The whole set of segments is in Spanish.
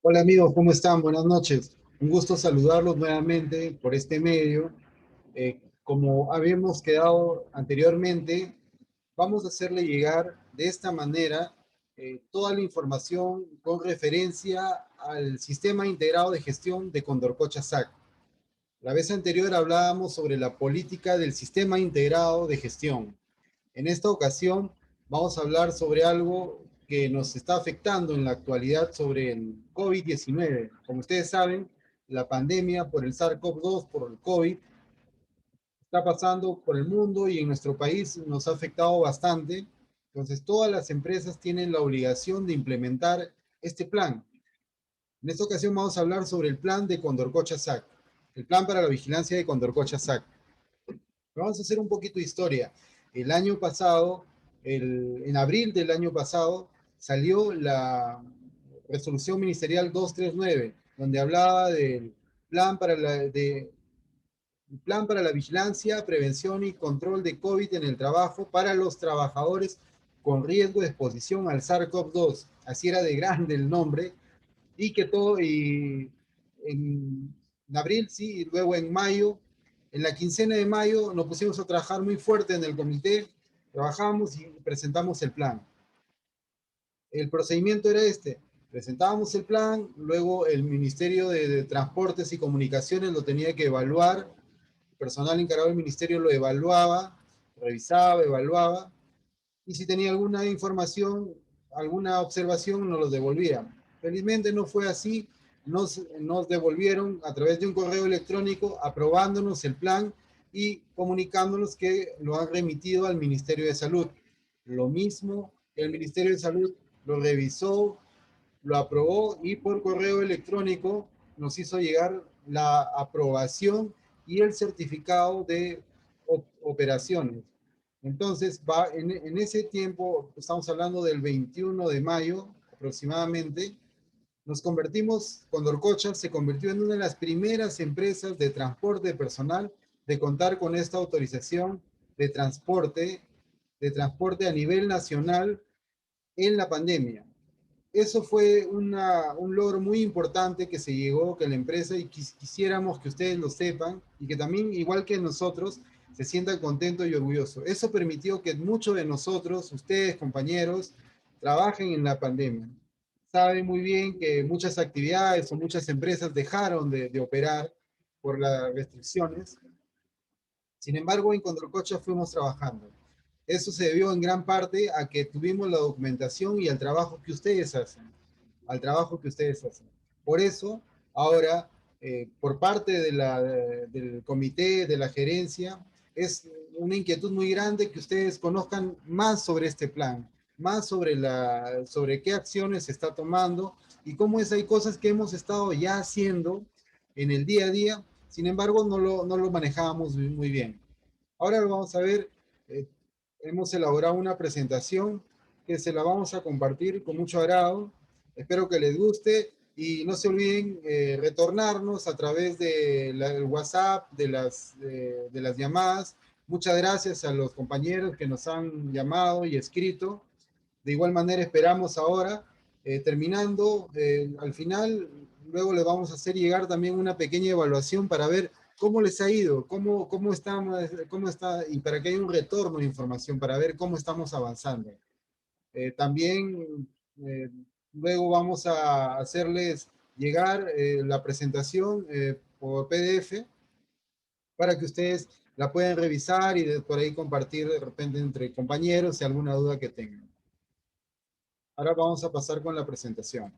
Hola amigos, ¿cómo están? Buenas noches. Un gusto saludarlos nuevamente por este medio. Como habíamos quedado anteriormente, vamos a hacerle llegar de esta manera toda la información con referencia al Sistema Integrado de Gestión de Condorcocha SAC. La vez anterior hablábamos sobre la política del Sistema Integrado de Gestión. En esta ocasión vamos a hablar sobre algo que nos está afectando en la actualidad sobre el COVID-19. Como ustedes saben, la pandemia por el SARS-CoV-2, por el COVID, está pasando por el mundo y en nuestro país nos ha afectado bastante. Entonces, todas las empresas tienen la obligación de implementar este plan. En esta ocasión vamos a hablar sobre el plan de Condorcocha SAC, el plan para la vigilancia de Condorcocha SAC. Vamos a hacer un poquito de historia. El año pasado, en abril del año pasado, salió la resolución ministerial 239, donde hablaba del plan para plan para la vigilancia, prevención y control de COVID en el trabajo para los trabajadores con riesgo de exposición al SARS-CoV-2. Así era de grande el nombre, y que todo, y en abril, sí, y luego en mayo, en la quincena de mayo, nos pusimos a trabajar muy fuerte en el comité, trabajamos y presentamos el plan. El procedimiento era este: presentábamos el plan, luego el Ministerio de Transportes y Comunicaciones lo tenía que evaluar, el personal encargado del ministerio lo evaluaba, revisaba, evaluaba, y si tenía alguna información, alguna observación, nos lo devolvía. Felizmente no fue así, nos devolvieron a través de un correo electrónico aprobándonos el plan y comunicándonos que lo han remitido al Ministerio de Salud. Lo mismo, el Ministerio de Salud lo revisó, lo aprobó y por correo electrónico nos hizo llegar la aprobación y el certificado de operaciones. Entonces, en ese tiempo, estamos hablando del 21 de mayo aproximadamente, nos convertimos, Condorcocha se convirtió en una de las primeras empresas de transporte personal de contar con esta autorización de transporte a nivel nacional en la pandemia. Eso fue un logro muy importante que se llegó, que la empresa, y quisiéramos que ustedes lo sepan, y que también, igual que nosotros, se sientan contentos y orgullosos. Eso permitió que muchos de nosotros, ustedes, compañeros, trabajen en la pandemia. Saben muy bien que muchas actividades o muchas empresas dejaron de operar por las restricciones. Sin embargo, en Condorcocha fuimos trabajando. Eso se debió en gran parte a que tuvimos la documentación y al trabajo que ustedes hacen, al trabajo que ustedes hacen. Por eso, ahora, por parte del comité, de la gerencia, es una inquietud muy grande que ustedes conozcan más sobre este plan, más sobre qué acciones se está tomando y cómo hay cosas que hemos estado ya haciendo en el día a día, sin embargo, no lo manejábamos muy bien. Ahora lo vamos a ver, eh, hemos elaborado una presentación que se la vamos a compartir con mucho agrado. Espero que les guste y no se olviden retornarnos a través del WhatsApp, de las llamadas. Muchas gracias a los compañeros que nos han llamado y escrito. De igual manera esperamos ahora, terminando, al final, luego le vamos a hacer llegar también una pequeña evaluación para ver cómo les ha ido, cómo está, y para que haya un retorno de información, para ver cómo estamos avanzando. También eh, luego vamos a hacerles llegar la presentación por PDF para que ustedes la puedan revisar y por ahí compartir de repente entre compañeros y alguna duda que tengan. Ahora vamos a pasar con la presentación.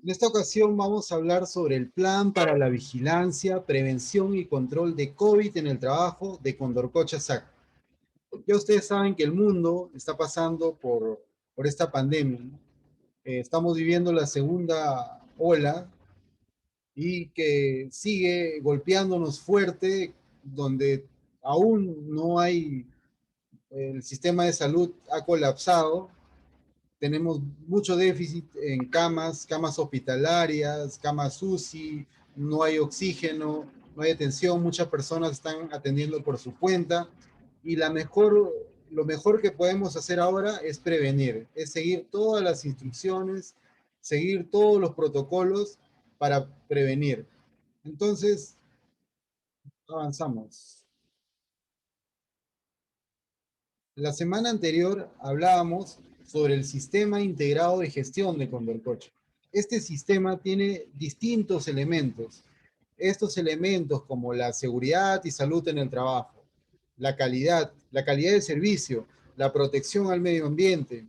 En esta ocasión vamos a hablar sobre el plan para la vigilancia, prevención y control de COVID en el trabajo de Condorcocha SAC. Ya ustedes saben que el mundo está pasando por esta pandemia, ¿no? Estamos viviendo la segunda ola y que sigue golpeándonos fuerte, donde aún no hay el sistema de salud ha colapsado, tenemos mucho déficit en camas, camas hospitalarias, camas UCI, no hay oxígeno, no hay atención, muchas personas están atendiendo por su cuenta y lo mejor que podemos hacer ahora es prevenir, es seguir todas las instrucciones, seguir todos los protocolos para prevenir. Entonces, avanzamos. La semana anterior hablábamos sobre el sistema integrado de gestión de Condorcoche. Este sistema tiene distintos elementos. Estos elementos como la seguridad y salud en el trabajo, la calidad de servicio, la protección al medio ambiente,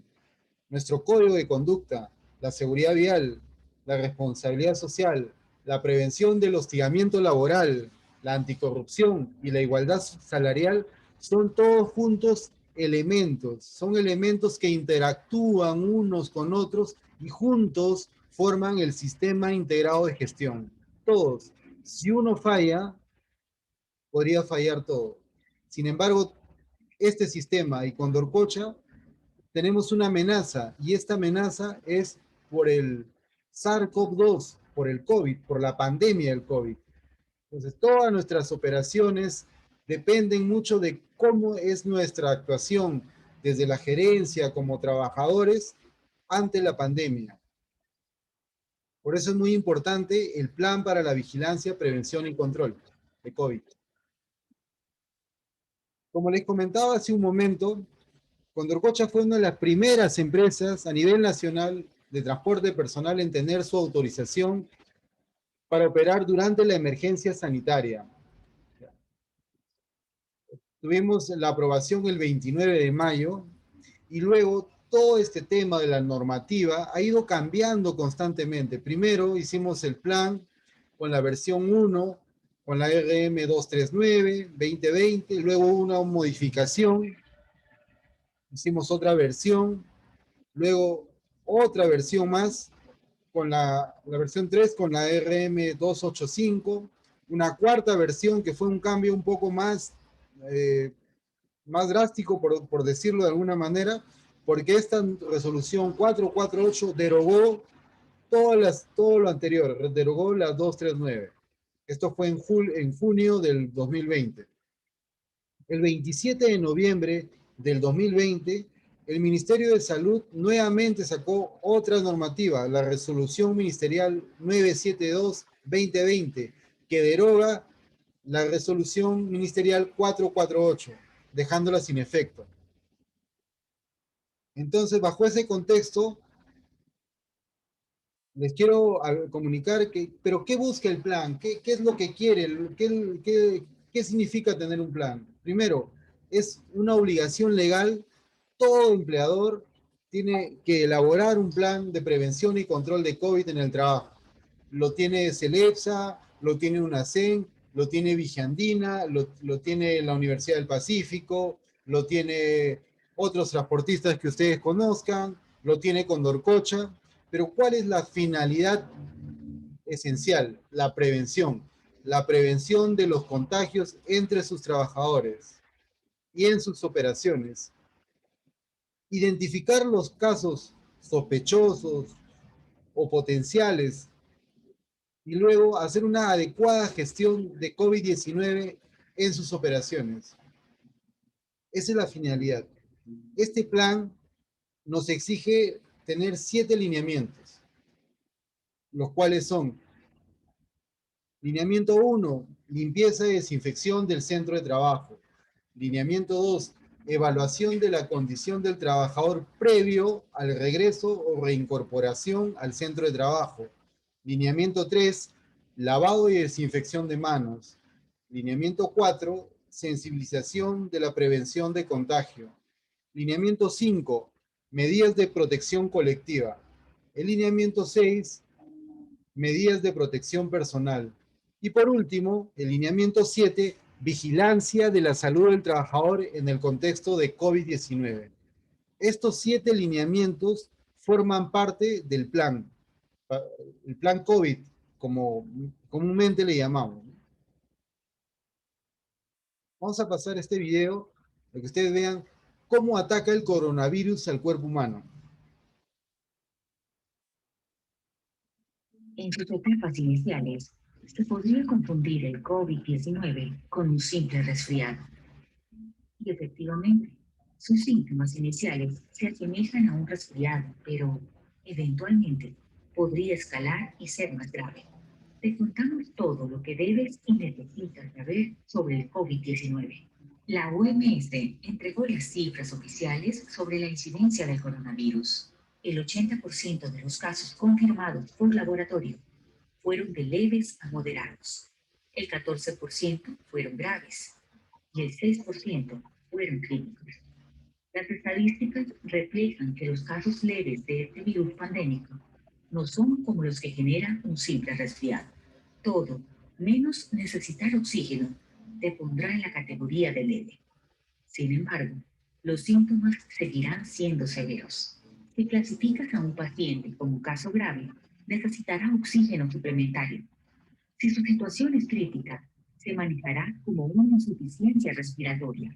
nuestro código de conducta, la seguridad vial, la responsabilidad social, la prevención del hostigamiento laboral, la anticorrupción y la igualdad salarial son todos juntos elementos, son elementos que interactúan unos con otros y juntos forman el sistema integrado de gestión. Todos. Si uno falla, podría fallar todo. Sin embargo, este sistema y Condorcocha tenemos una amenaza y esta amenaza es por el SARS-CoV-2, por el COVID, por la pandemia del COVID. Entonces, todas nuestras operaciones dependen mucho de cómo es nuestra actuación desde la gerencia como trabajadores ante la pandemia. Por eso es muy importante el plan para la vigilancia, prevención y control de COVID. Como les comentaba hace un momento, Condorcocha fue una de las primeras empresas a nivel nacional de transporte personal en tener su autorización para operar durante la emergencia sanitaria. Tuvimos la aprobación el 29 de mayo y luego todo este tema de la normativa ha ido cambiando constantemente. Primero hicimos el plan con la versión 1, con la RM 239, 2020, luego una modificación, hicimos otra versión, luego otra versión más con la versión 3 con la RM 285, una cuarta versión que fue un cambio un poco más drástico, por decirlo de alguna manera, porque esta resolución 448 derogó todo lo anterior, derogó la 239. Esto fue en junio del 2020. El 27 de noviembre del 2020, el Ministerio de Salud nuevamente sacó otra normativa, la resolución ministerial 972-2020, que deroga la resolución ministerial 448, dejándola sin efecto. Entonces, bajo ese contexto, les quiero comunicar pero ¿qué busca el plan? ¿Qué es lo que quiere? ¿Qué significa tener un plan? Primero, es una obligación legal. Todo empleador tiene que elaborar un plan de prevención y control de COVID en el trabajo. Lo tiene CELEPSA, lo tiene UNACEN, lo tiene Vigiandina, lo tiene la Universidad del Pacífico, lo tiene otros transportistas que ustedes conozcan, lo tiene Condorcocha. Pero ¿cuál es la finalidad esencial? La prevención de los contagios entre sus trabajadores y en sus operaciones. Identificar los casos sospechosos o potenciales y luego hacer una adecuada gestión de COVID-19 en sus operaciones. Esa es la finalidad. Este plan nos exige tener 7 lineamientos, los cuales son: lineamiento 1, limpieza y desinfección del centro de trabajo. Lineamiento 2, evaluación de la condición del trabajador previo al regreso o reincorporación al centro de trabajo. Lineamiento 3, lavado y desinfección de manos. Lineamiento 4, sensibilización de la prevención de contagio. Lineamiento 5, medidas de protección colectiva. El lineamiento 6, medidas de protección personal. Y por último, el lineamiento 7, vigilancia de la salud del trabajador en el contexto de COVID-19. Estos 7 lineamientos forman parte del plan, el plan COVID, como comúnmente le llamamos. Vamos a pasar este video para que ustedes vean ¿Cómo ataca el coronavirus al cuerpo humano? En sus etapas iniciales, se podría confundir el COVID-19 con un simple resfriado. Y efectivamente, sus síntomas iniciales se asemejan a un resfriado, pero eventualmente podría escalar y ser más grave. Te contamos todo lo que debes y necesitas saber sobre el COVID-19. La OMS entregó las cifras oficiales sobre la incidencia del coronavirus. El 80% de los casos confirmados por laboratorio fueron de leves a moderados. El 14% fueron graves y el 6% fueron críticos. Las estadísticas reflejan que los casos leves de este virus pandémico no son como los que generan un simple resfriado. Todo, menos necesitar oxígeno, te pondrá en la categoría de leve. Sin embargo, los síntomas seguirán siendo severos. Si clasificas a un paciente como caso grave, necesitará oxígeno suplementario. Si su situación es crítica, se manejará como una insuficiencia respiratoria.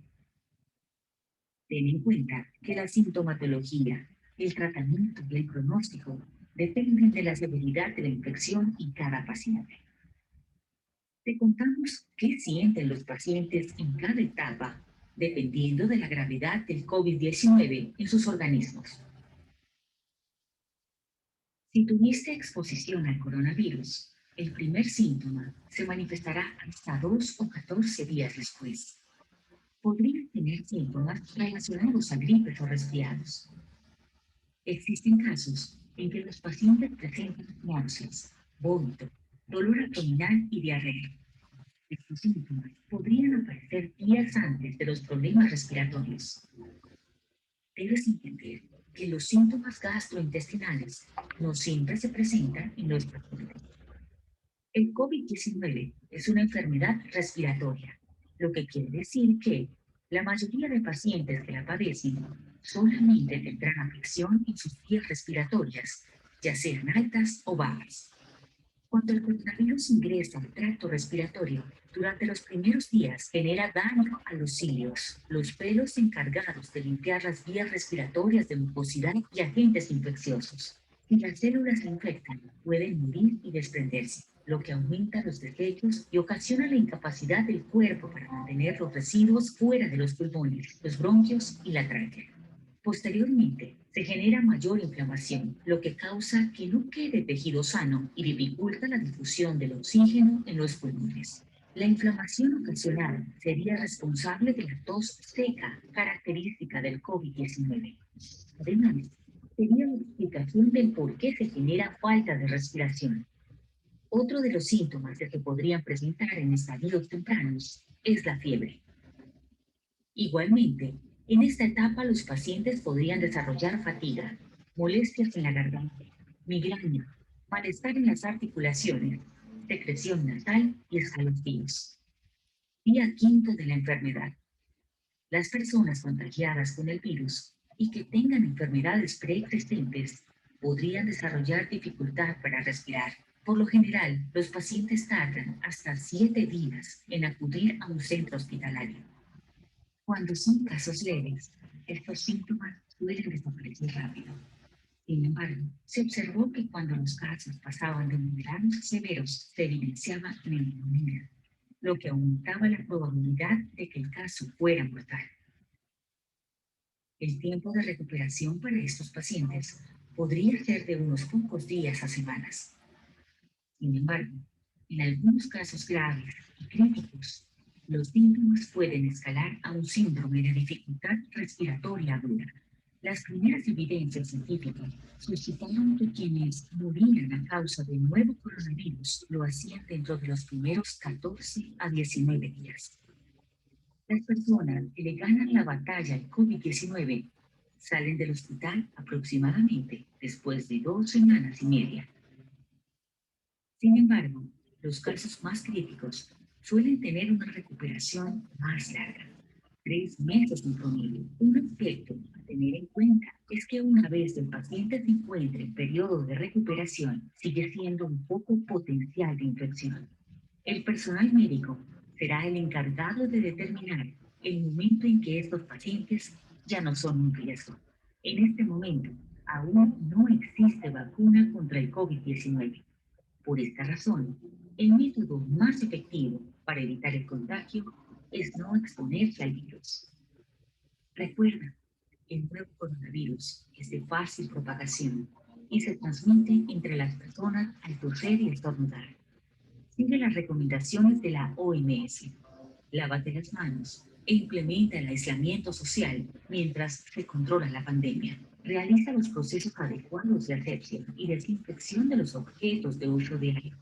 Ten en cuenta que la sintomatología, el tratamiento y el pronóstico dependen de la severidad de la infección en cada paciente. Te contamos qué sienten los pacientes en cada etapa, dependiendo de la gravedad del COVID-19 en sus organismos. Si tuviste exposición al coronavirus, el primer síntoma se manifestará hasta 2 o 14 días después. Podrían tener síntomas relacionados a gripes o resfriados. Existen casos en que los pacientes presentan náuseas, vómito, dolor abdominal y diarrea. Estos síntomas podrían aparecer días antes de los problemas respiratorios. Debes entender que los síntomas gastrointestinales no siempre se presentan en los pacientes. El COVID-19 es una enfermedad respiratoria, lo que quiere decir que la mayoría de pacientes que la padecen solamente tendrán afección en sus vías respiratorias, ya sean altas o bajas. Cuando el coronavirus ingresa al tracto respiratorio, durante los primeros días genera daño a los cilios, los pelos encargados de limpiar las vías respiratorias de mucosidad y agentes infecciosos. Si las células se infectan, pueden morir y desprenderse, lo que aumenta los desechos y ocasiona la incapacidad del cuerpo para mantener los residuos fuera de los pulmones, los bronquios y la tráquea. Posteriormente, se genera mayor inflamación, lo que causa que no quede tejido sano y dificulta la difusión del oxígeno en los pulmones. La inflamación ocasional sería responsable de la tos seca, característica del COVID-19. Además, sería la explicación del por qué se genera falta de respiración. Otro de los síntomas que se podrían presentar en estadios tempranos es la fiebre. Igualmente, en esta etapa los pacientes podrían desarrollar fatiga, molestias en la garganta, migraña, malestar en las articulaciones, secreción nasal y escalofríos. Día quinto de la enfermedad. Las personas contagiadas con el virus y que tengan enfermedades preexistentes podrían desarrollar dificultad para respirar. Por lo general, los pacientes tardan hasta 7 días en acudir a un centro hospitalario. Cuando son casos leves, estos síntomas suelen desaparecer rápido. Sin embargo, se observó que cuando los casos pasaban de moderados a severos, se evidenciaba neumonía, lo que aumentaba la probabilidad de que el caso fuera mortal. El tiempo de recuperación para estos pacientes podría ser de unos pocos días a semanas. Sin embargo, en algunos casos graves y críticos, los síntomas pueden escalar a un síndrome de dificultad respiratoria aguda. Las primeras evidencias científicas suscitaron que quienes morían a causa del nuevo coronavirus lo hacían dentro de los primeros 14 a 19 días. Las personas que le ganan la batalla al COVID-19 salen del hospital aproximadamente después de 2 semanas y media. Sin embargo, los casos más críticos suelen tener una recuperación más larga, 3 meses en promedio. Un aspecto a tener en cuenta es que una vez el paciente se encuentre en periodo de recuperación, sigue siendo un foco potencial de infección. El personal médico será el encargado de determinar el momento en que estos pacientes ya no son un riesgo. En este momento, aún no existe vacuna contra el COVID-19. Por esta razón, el método más efectivo para evitar el contagio es no exponerse al virus. Recuerda, el nuevo coronavirus es de fácil propagación y se transmite entre las personas al toser y estornudar. Sigue las recomendaciones de la OMS. Lávate las manos e implementa el aislamiento social mientras se controla la pandemia. Realiza los procesos adecuados de asepsia y desinfección de los objetos de uso diario.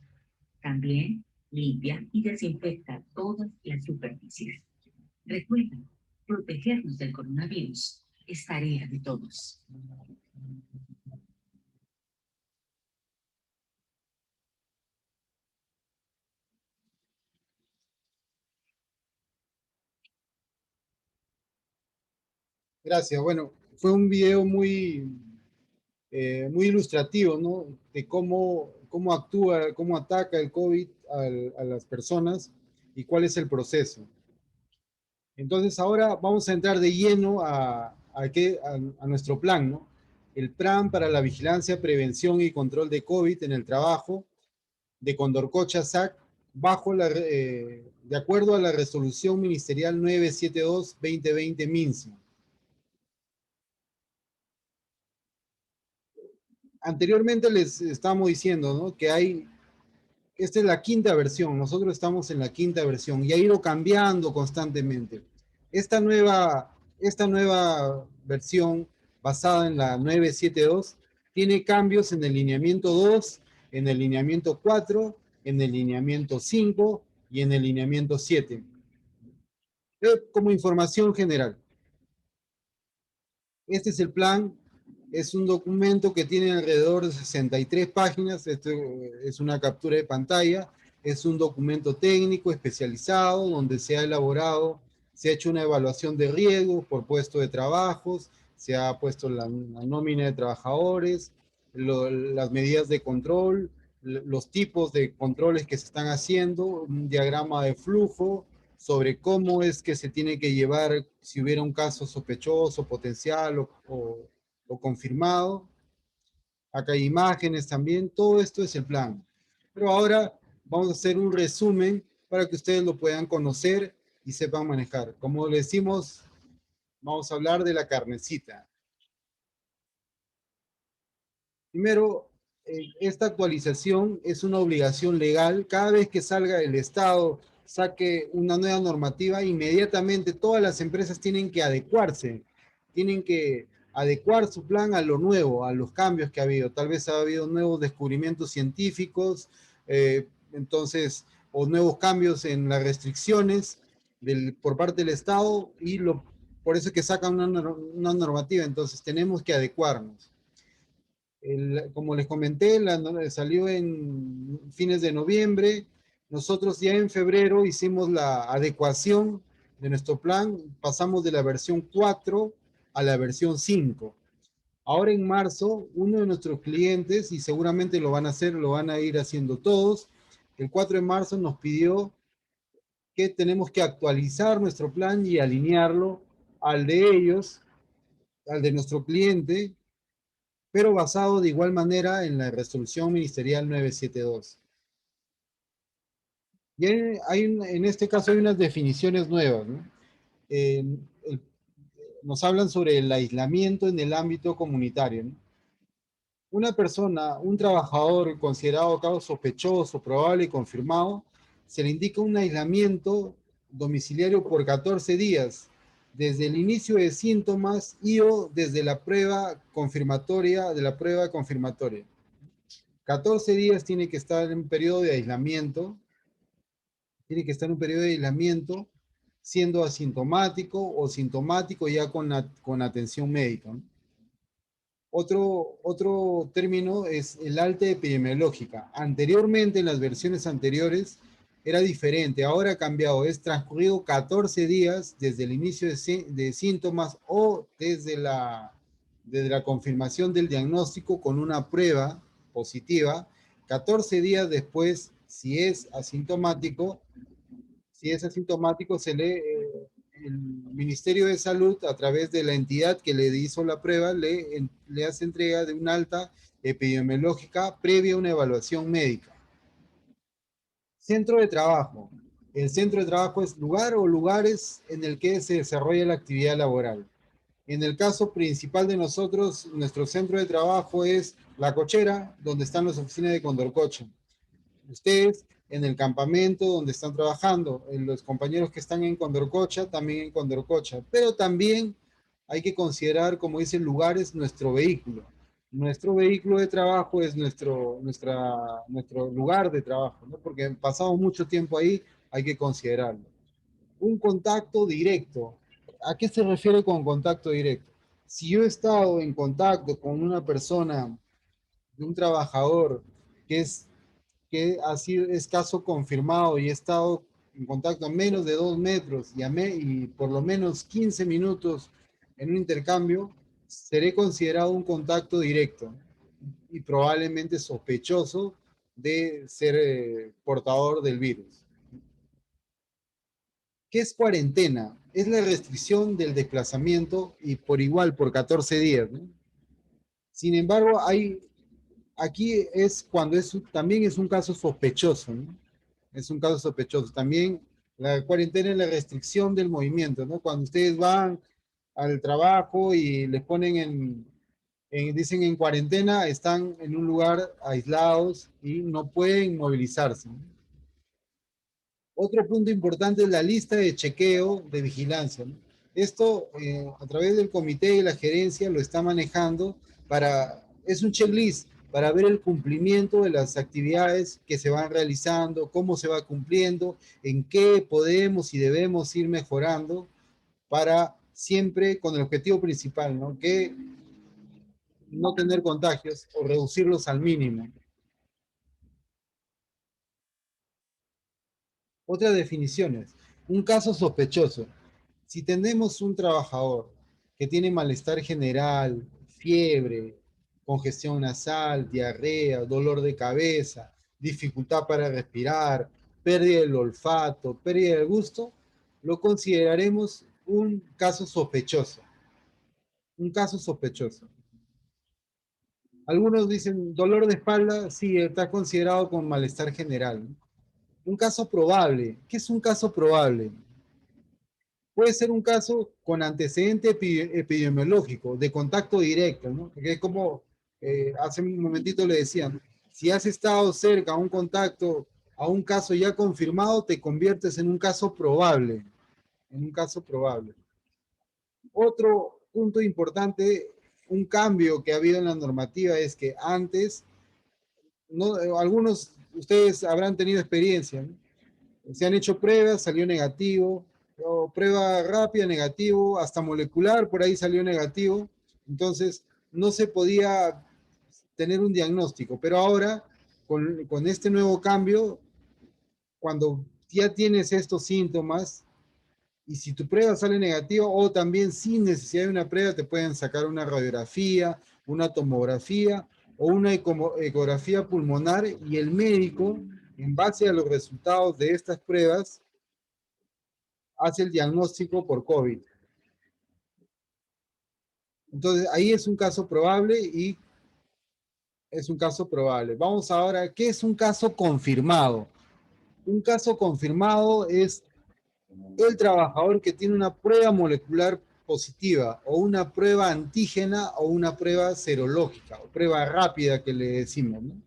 También limpia y desinfecta todas las superficies. Recuerda, protegernos del coronavirus es tarea de todos. Gracias. Bueno, fue un video muy ilustrativo, ¿no? De cómo actúa, cómo ataca el COVID a las personas y cuál es el proceso. Entonces ahora vamos a entrar de lleno a nuestro plan, ¿no? El plan para la vigilancia, prevención y control de COVID en el trabajo de Condorcocha SAC, de acuerdo a la resolución ministerial 972-2020 MINSA. Anteriormente les estábamos diciendo, ¿no? Que esta es la quinta versión, nosotros estamos en la quinta versión y ha ido cambiando constantemente. Esta nueva versión basada en la 972 tiene cambios en el lineamiento 2, en el lineamiento 4, en el lineamiento 5 y en el lineamiento 7. Como información general, este es el plan. Es un documento que tiene alrededor de 63 páginas. Esto es una captura de pantalla. Es un documento técnico especializado donde se ha elaborado, se ha hecho una evaluación de riesgos por puesto de trabajos, se ha puesto la nómina de trabajadores, las medidas de control, los tipos de controles que se están haciendo, un diagrama de flujo sobre cómo es que se tiene que llevar si hubiera un caso sospechoso, potencial o confirmado. Acá hay imágenes también, todo esto es el plan. Pero ahora vamos a hacer un resumen para que ustedes lo puedan conocer y sepan manejar. Como le decimos, vamos a hablar de la carnecita. Primero, esta actualización es una obligación legal. Cada vez que salga el Estado, saque una nueva normativa, inmediatamente todas las empresas tienen que adecuarse, tienen que adecuar su plan a lo nuevo, a los cambios que ha habido. Tal vez ha habido nuevos descubrimientos científicos, entonces, o nuevos cambios en las restricciones por parte del Estado por eso es que sacan una normativa. Entonces, tenemos que adecuarnos. Como les comenté, salió en fines de noviembre. Nosotros ya en febrero hicimos la adecuación de nuestro plan. Pasamos de la versión 4 a la versión 5. Ahora en marzo, uno de nuestros clientes, y seguramente lo van a hacer, lo van a ir haciendo todos, el 4 de marzo nos pidió que tenemos que actualizar nuestro plan y alinearlo al de ellos, al de nuestro cliente, pero basado de igual manera en la resolución ministerial 972. Y en este caso hay unas definiciones nuevas, ¿no? Eh, el- Nos hablan sobre el aislamiento en el ámbito comunitario, ¿no? Una persona, un trabajador considerado caso sospechoso, probable y confirmado, se le indica un aislamiento domiciliario por 14 días, desde el inicio de síntomas y o desde la prueba confirmatoria, de la prueba confirmatoria. 14 días tiene que estar en un periodo de aislamiento, tiene que estar en un periodo de aislamiento siendo asintomático o sintomático ya con atención médica, ¿no? Otro término es el alta epidemiológica. Anteriormente, en las versiones anteriores, era diferente. Ahora ha cambiado. Es transcurrido 14 días desde el inicio de síntomas o desde la confirmación del diagnóstico con una prueba positiva. 14 días después, si es asintomático, se le el Ministerio de Salud, a través de la entidad que le hizo la prueba, le hace entrega de una alta epidemiológica previa a una evaluación médica. Centro de trabajo. El centro de trabajo es lugar o lugares en el que se desarrolla la actividad laboral. En el caso principal de nosotros, nuestro centro de trabajo es La Cochera, donde están las oficinas de Condorcocha. Ustedes en el campamento donde están trabajando, los compañeros que están en Condorcocha, también en Condorcocha. Pero también hay que considerar, como dicen lugares, nuestro vehículo. Nuestro vehículo de trabajo es nuestro lugar de trabajo, ¿no? Porque pasamos mucho tiempo ahí, hay que considerarlo. Un contacto directo. ¿A qué se refiere con contacto directo? Si yo he estado en contacto con una persona, de un trabajador es caso confirmado y he estado en contacto a menos de 2 metros y por lo menos 15 minutos en un intercambio, seré considerado un contacto directo y probablemente sospechoso de ser portador del virus. ¿Qué es cuarentena? Es la restricción del desplazamiento y por igual por 14 días, ¿no? Sin embargo, aquí es cuando también es un caso sospechoso, ¿no? Es un caso sospechoso. También la cuarentena es la restricción del movimiento, ¿no? Cuando ustedes van al trabajo y les ponen dicen en cuarentena, están en un lugar aislados y no pueden movilizarse, ¿no? Otro punto importante es la lista de chequeo de vigilancia, ¿no? Esto, a través del comité y la gerencia, lo está manejando es un checklist para ver el cumplimiento de las actividades que se van realizando, cómo se va cumpliendo, en qué podemos y debemos ir mejorando para siempre con el objetivo principal, ¿no? Que no tener contagios o reducirlos al mínimo. Otras definiciones. Un caso sospechoso. Si tenemos un trabajador que tiene malestar general, fiebre, congestión nasal, diarrea, dolor de cabeza, dificultad para respirar, pérdida del olfato, pérdida del gusto, lo consideraremos un caso sospechoso. Un caso sospechoso. Algunos dicen dolor de espalda, sí, está considerado como malestar general. Un caso probable. ¿Qué es un caso probable? Puede ser un caso con antecedente epidemiológico, de contacto directo, ¿no? Porque es como hace un momentito le decían, si has estado cerca a un contacto, a un caso ya confirmado, te conviertes en un caso probable, en un caso probable. Otro punto importante, un cambio que ha habido en la normativa es que antes, no, algunos, ustedes habrán tenido experiencia, ¿no? Se han hecho pruebas, salió negativo, o prueba rápida, negativo, hasta molecular, por ahí salió negativo. Entonces, no se podía tener un diagnóstico, pero ahora, con este nuevo cambio, cuando ya tienes estos síntomas, y si tu prueba sale negativa, o también sin necesidad de una prueba, te pueden sacar una radiografía, una tomografía o una ecografía pulmonar, y el médico, en base a los resultados de estas pruebas, hace el diagnóstico por COVID. Entonces, ahí es un caso probable y es un caso probable. Vamos ahora, ¿qué es un caso confirmado? Un caso confirmado es el trabajador que tiene una prueba molecular positiva o una prueba antígena o una prueba serológica o prueba rápida que le decimos, ¿no?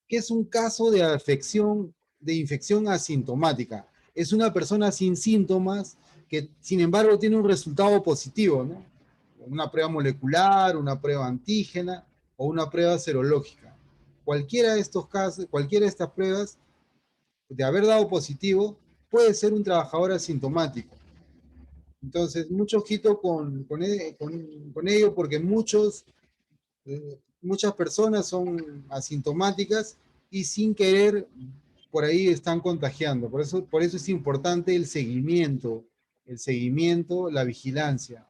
¿Qué es un caso de afección, de infección asintomática? Es una persona sin síntomas que, sin embargo, tiene un resultado positivo, ¿no? Una prueba molecular, una prueba antígena o una prueba serológica. Cualquiera de estos casos, cualquiera de estas pruebas, de haber dado positivo, puede ser un trabajador asintomático. Entonces, mucho ojito con ello, porque muchas personas son asintomáticas y sin querer por ahí están contagiando. Por eso es importante el seguimiento, la vigilancia.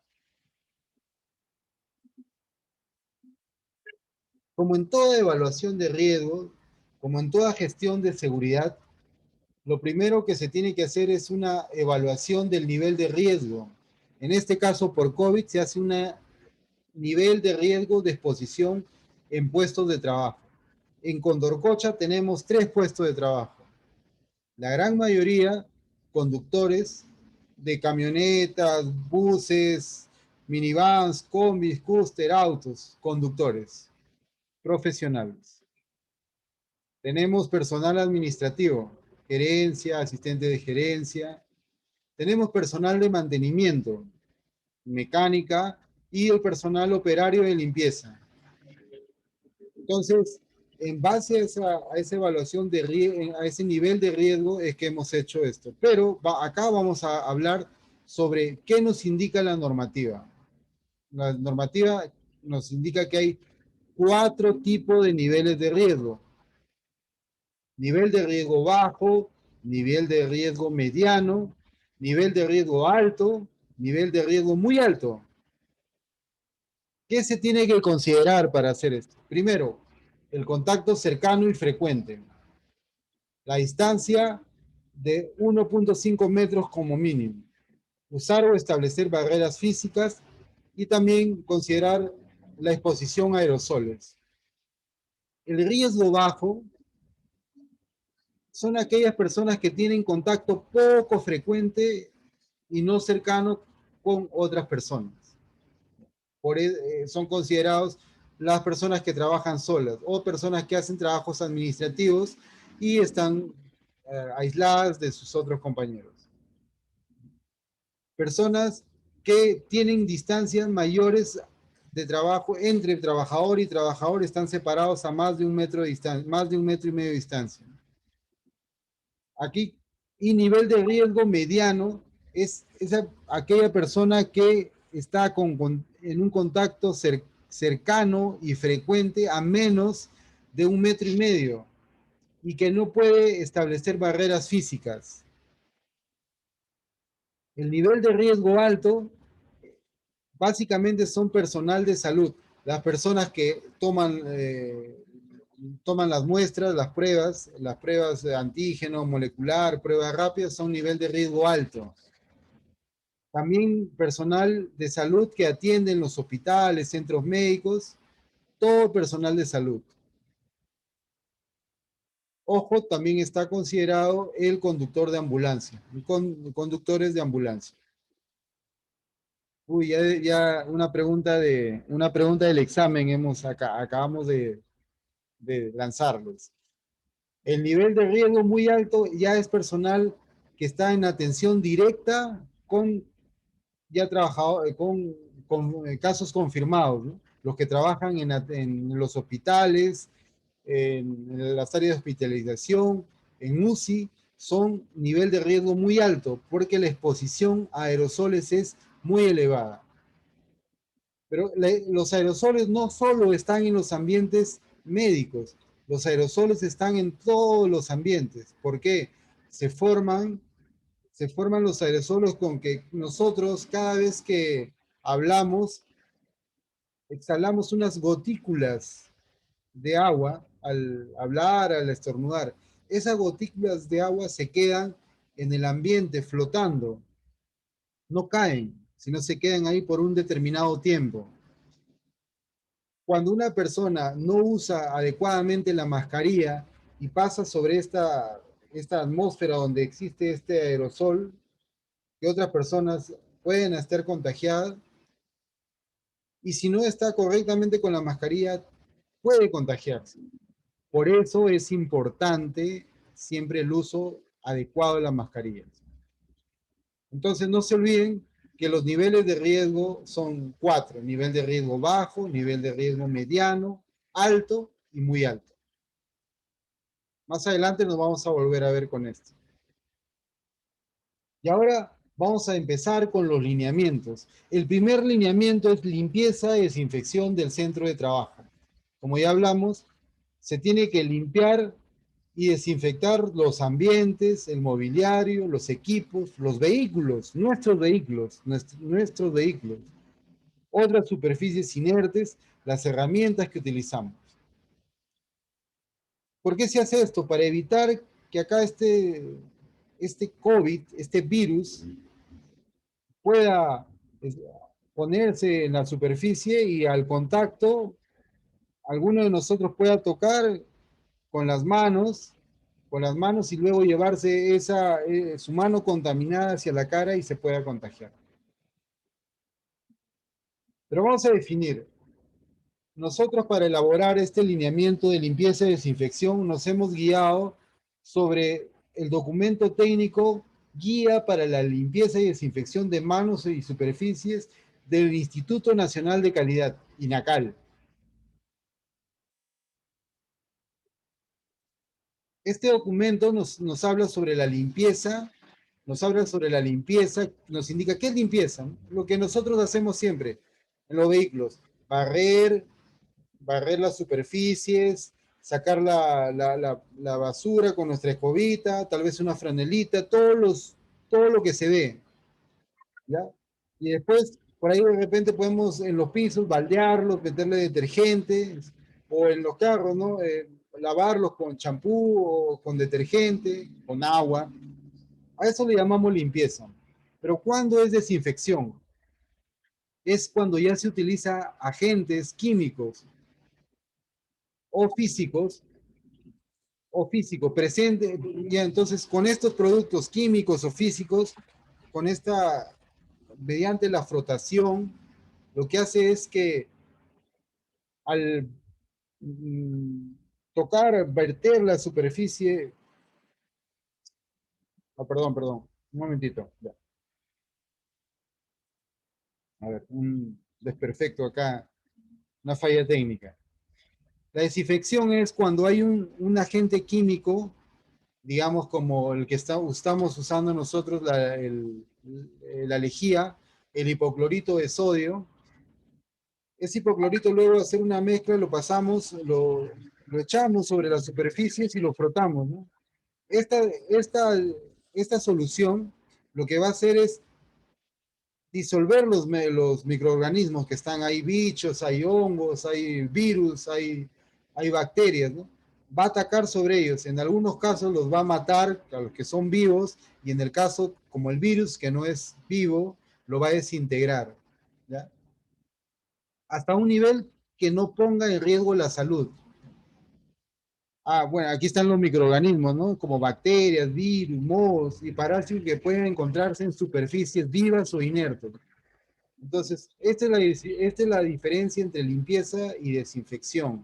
Como en toda evaluación de riesgo, como en toda gestión de seguridad, Lo primero que se tiene que hacer es una evaluación del nivel de riesgo. En este caso, por COVID, se hace un nivel de riesgo de exposición en puestos de trabajo. En Condorcocha tenemos 3 puestos de trabajo. La gran mayoría conductores de camionetas, buses, minivans, combis, cúster, autos, conductores profesionales. Tenemos personal administrativo, gerencia, asistente de gerencia. Tenemos personal de mantenimiento, mecánica y el personal operario de limpieza. Entonces, en base a esa evaluación de riesgo, a ese nivel de riesgo es que hemos hecho esto. Pero acá vamos a hablar sobre qué nos indica la normativa. La normativa nos indica que hay 4 tipos de niveles de riesgo. Nivel de riesgo bajo, nivel de riesgo mediano, nivel de riesgo alto, nivel de riesgo muy alto. ¿Qué se tiene que considerar para hacer esto? Primero, el contacto cercano y frecuente. La distancia de 1.5 metros como mínimo. Usar o establecer barreras físicas y también considerar la exposición a aerosoles. El riesgo bajo son aquellas personas que tienen contacto poco frecuente y no cercano con otras personas. Son considerados las personas que trabajan solas o personas que hacen trabajos administrativos y están aisladas de sus otros compañeros. Personas que tienen distancias mayores de trabajo entre trabajador y trabajador están separados a más de 1 metro de distancia, más de 1,5 metros de distancia. Aquí, y nivel de riesgo mediano es aquella persona que está en un contacto cercano y frecuente a menos de 1,5 metros y que no puede establecer barreras físicas. El nivel de riesgo alto básicamente son personal de salud, las personas que toman las muestras, las pruebas de antígeno, molecular, pruebas rápidas, son nivel de riesgo alto. También personal de salud que atiende en los hospitales, centros médicos, todo personal de salud. Ojo, también está considerado el conductor de ambulancia, conductores de ambulancia. Uy, ya una pregunta del examen acabamos de lanzarlos. El nivel de riesgo muy alto ya es personal que está en atención directa con ya trabajado con casos confirmados, ¿no? Los que trabajan en los hospitales, en las áreas de hospitalización, en UCI, son nivel de riesgo muy alto porque la exposición a aerosoles es muy elevada. Pero los aerosoles no solo están en los ambientes médicos, los aerosoles están en todos los ambientes. ¿Por qué? Se forman, se forman los aerosoles con que nosotros cada vez que hablamos, exhalamos unas gotículas de agua al hablar, al estornudar. Esas gotículas de agua se quedan en el ambiente flotando, no caen, sino se quedan ahí por un determinado tiempo. Cuando una persona no usa adecuadamente la mascarilla y pasa sobre esta atmósfera donde existe este aerosol, que otras personas pueden estar contagiadas, y si no está correctamente con la mascarilla, puede contagiarse. Por eso es importante siempre el uso adecuado de las mascarillas. Entonces no se olviden que los niveles de riesgo son 4: nivel de riesgo bajo, nivel de riesgo mediano, alto y muy alto. Más adelante nos vamos a volver a ver con esto. Y ahora vamos a empezar con los lineamientos. El primer lineamiento es limpieza y desinfección del centro de trabajo. Como ya hablamos, se tiene que limpiar y desinfectar los ambientes, el mobiliario, los equipos, los vehículos, nuestros vehículos, otras superficies inertes, las herramientas que utilizamos. ¿Por qué se hace esto? Para evitar que acá este COVID, este virus, pueda ponerse en la superficie y al contacto, alguno de nosotros pueda tocar con con las manos y luego llevarse su mano contaminada hacia la cara y se pueda contagiar. Pero vamos a definir. Nosotros para elaborar este lineamiento de limpieza y desinfección nos hemos guiado sobre el documento técnico Guía para la limpieza y desinfección de manos y superficies del Instituto Nacional de Calidad, INACAL. Este documento nos habla sobre la limpieza, nos indica qué es limpieza, lo que nosotros hacemos siempre en los vehículos, barrer las superficies, sacar la basura con nuestra escobita, tal vez una franelita, todo lo que se ve, ¿ya? Y después, por ahí de repente podemos en los pisos baldearlos, meterle detergente, o en los carros, ¿no? Lavarlos con champú o con detergente, con agua. A eso le llamamos limpieza. Pero ¿cuándo es desinfección? Es cuando ya se utiliza agentes químicos o físicos presente, ya entonces con estos productos químicos o físicos, mediante la frotación, lo que hace es que al tocar, verter la superficie, perdón, un momentito, ya. A ver, un desperfecto acá, una falla técnica. La desinfección es cuando hay un agente químico, digamos como el que estamos usando nosotros, la lejía, el hipoclorito de sodio. Ese hipoclorito luego de hacer una mezcla lo pasamos, lo echamos sobre las superficies y lo frotamos, ¿no? Esta, esta, esta solución lo que va a hacer es disolver los microorganismos que están ahí, bichos, hay hongos, hay virus, hay bacterias, ¿no? Va a atacar sobre ellos. En algunos casos los va a matar a los que son vivos y en el caso, como el virus, que no es vivo, lo va a desintegrar, ¿ya? Hasta un nivel que no ponga en riesgo la salud. Ah, bueno, aquí están los microorganismos, ¿no? Como bacterias, virus, mohos y parásitos que pueden encontrarse en superficies vivas o inertes. Entonces, esta es la diferencia entre limpieza y desinfección.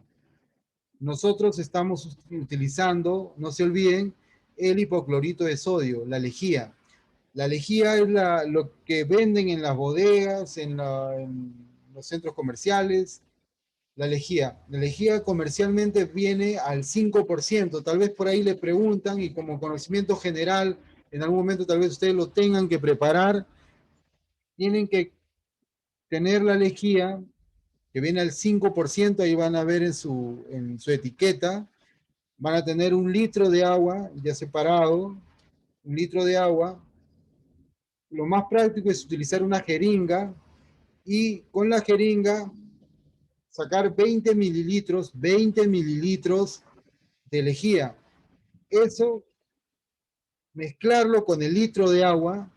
Nosotros estamos utilizando, no se olviden, el hipoclorito de sodio, la lejía. La lejía es lo que venden en las bodegas, en los centros comerciales. La lejía. La lejía comercialmente viene al 5%. Tal vez por ahí le preguntan y como conocimiento general, en algún momento tal vez ustedes lo tengan que preparar. Tienen que tener la lejía que viene al 5%, ahí van a ver en su etiqueta, van a tener 1 litro de agua ya separado, 1 litro de agua. Lo más práctico es utilizar una jeringa y con la jeringa sacar 20 mililitros de lejía. Eso, mezclarlo con el litro de agua,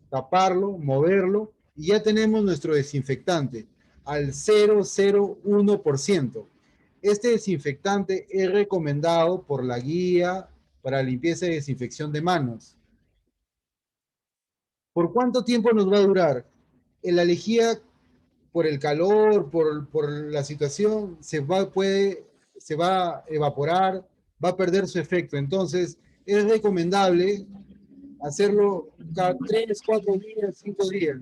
taparlo, moverlo y ya tenemos nuestro desinfectante al 0,01%. Este desinfectante es recomendado por la guía para limpieza y desinfección de manos. ¿Por cuánto tiempo nos va a durar? La lejía, por el calor, por la situación, se va a evaporar, va a perder su efecto. Entonces, es recomendable hacerlo cada 3, 4 días, 5 días.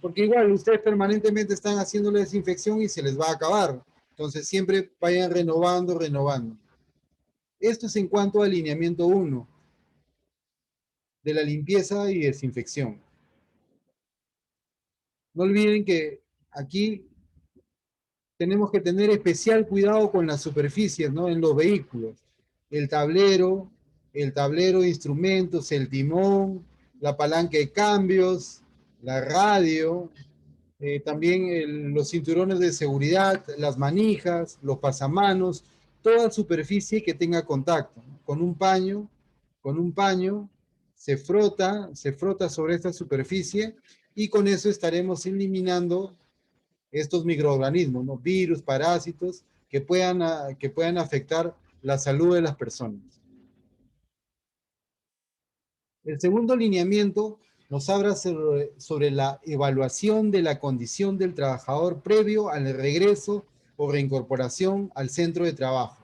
Porque igual ustedes permanentemente están haciendo la desinfección y se les va a acabar. Entonces siempre vayan renovando. Esto es en cuanto al alineamiento 1 de la limpieza y desinfección. No olviden que aquí tenemos que tener especial cuidado con las superficies, ¿no? En los vehículos. El tablero de instrumentos, el timón, la palanca de cambios, la radio, también los cinturones de seguridad, las manijas, los pasamanos, toda superficie que tenga contacto, ¿no? Con un paño con un paño, se frota sobre esta superficie y con eso estaremos eliminando estos microorganismos, ¿no? Virus, parásitos que puedan afectar la salud de las personas. El segundo lineamiento nos habla sobre la evaluación de la condición del trabajador previo al regreso o reincorporación al centro de trabajo.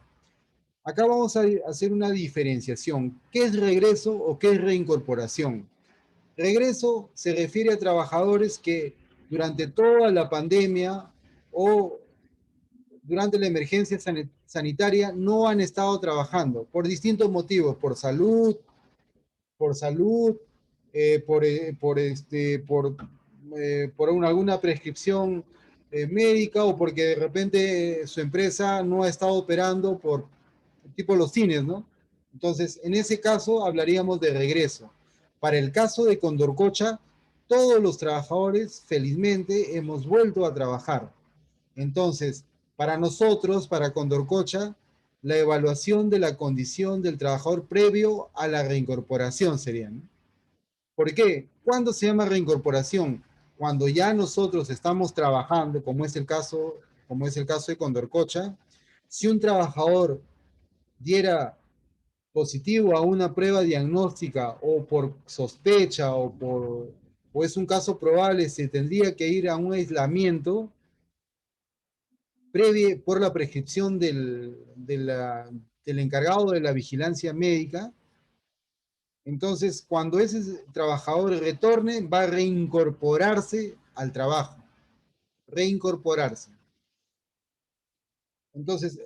Acá vamos a hacer una diferenciación. ¿Qué es regreso o qué es reincorporación? Regreso se refiere a trabajadores que durante toda la pandemia o durante la emergencia sanitaria no han estado trabajando por distintos motivos, por salud, por alguna prescripción médica o porque de repente su empresa no ha estado operando por tipo los cines, ¿no? Entonces, en ese caso hablaríamos de regreso. Para el caso de Condorcocha, todos los trabajadores felizmente hemos vuelto a trabajar. Entonces, para nosotros, para Condorcocha, la evaluación de la condición del trabajador previo a la reincorporación sería, ¿no? ¿Por qué? ¿Cuándo se llama reincorporación? Cuando ya nosotros estamos trabajando, como es el caso de Condorcocha, si un trabajador diera positivo a una prueba diagnóstica o por sospecha o es un caso probable, se tendría que ir a un aislamiento previo por la prescripción del encargado de la vigilancia médica. Entonces, cuando ese trabajador retorne, va a reincorporarse al trabajo. Reincorporarse. Entonces,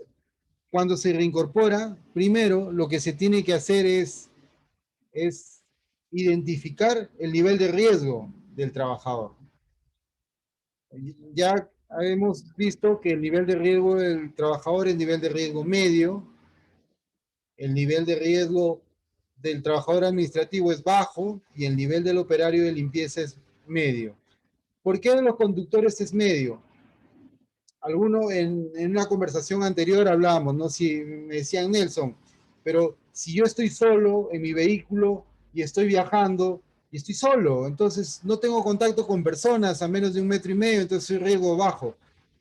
cuando se reincorpora, primero lo que se tiene que hacer es identificar el nivel de riesgo del trabajador. Ya hemos visto que el nivel de riesgo del trabajador es nivel de riesgo medio, el nivel de riesgo del trabajador administrativo es bajo y el nivel del operario de limpieza es medio. ¿Por qué de los conductores es medio? Alguno en una conversación anterior hablábamos, ¿no? Si me decían Nelson, pero si yo estoy solo en mi vehículo y estoy viajando y estoy solo, entonces no tengo contacto con personas a menos de 1,5 metros, entonces soy riesgo bajo.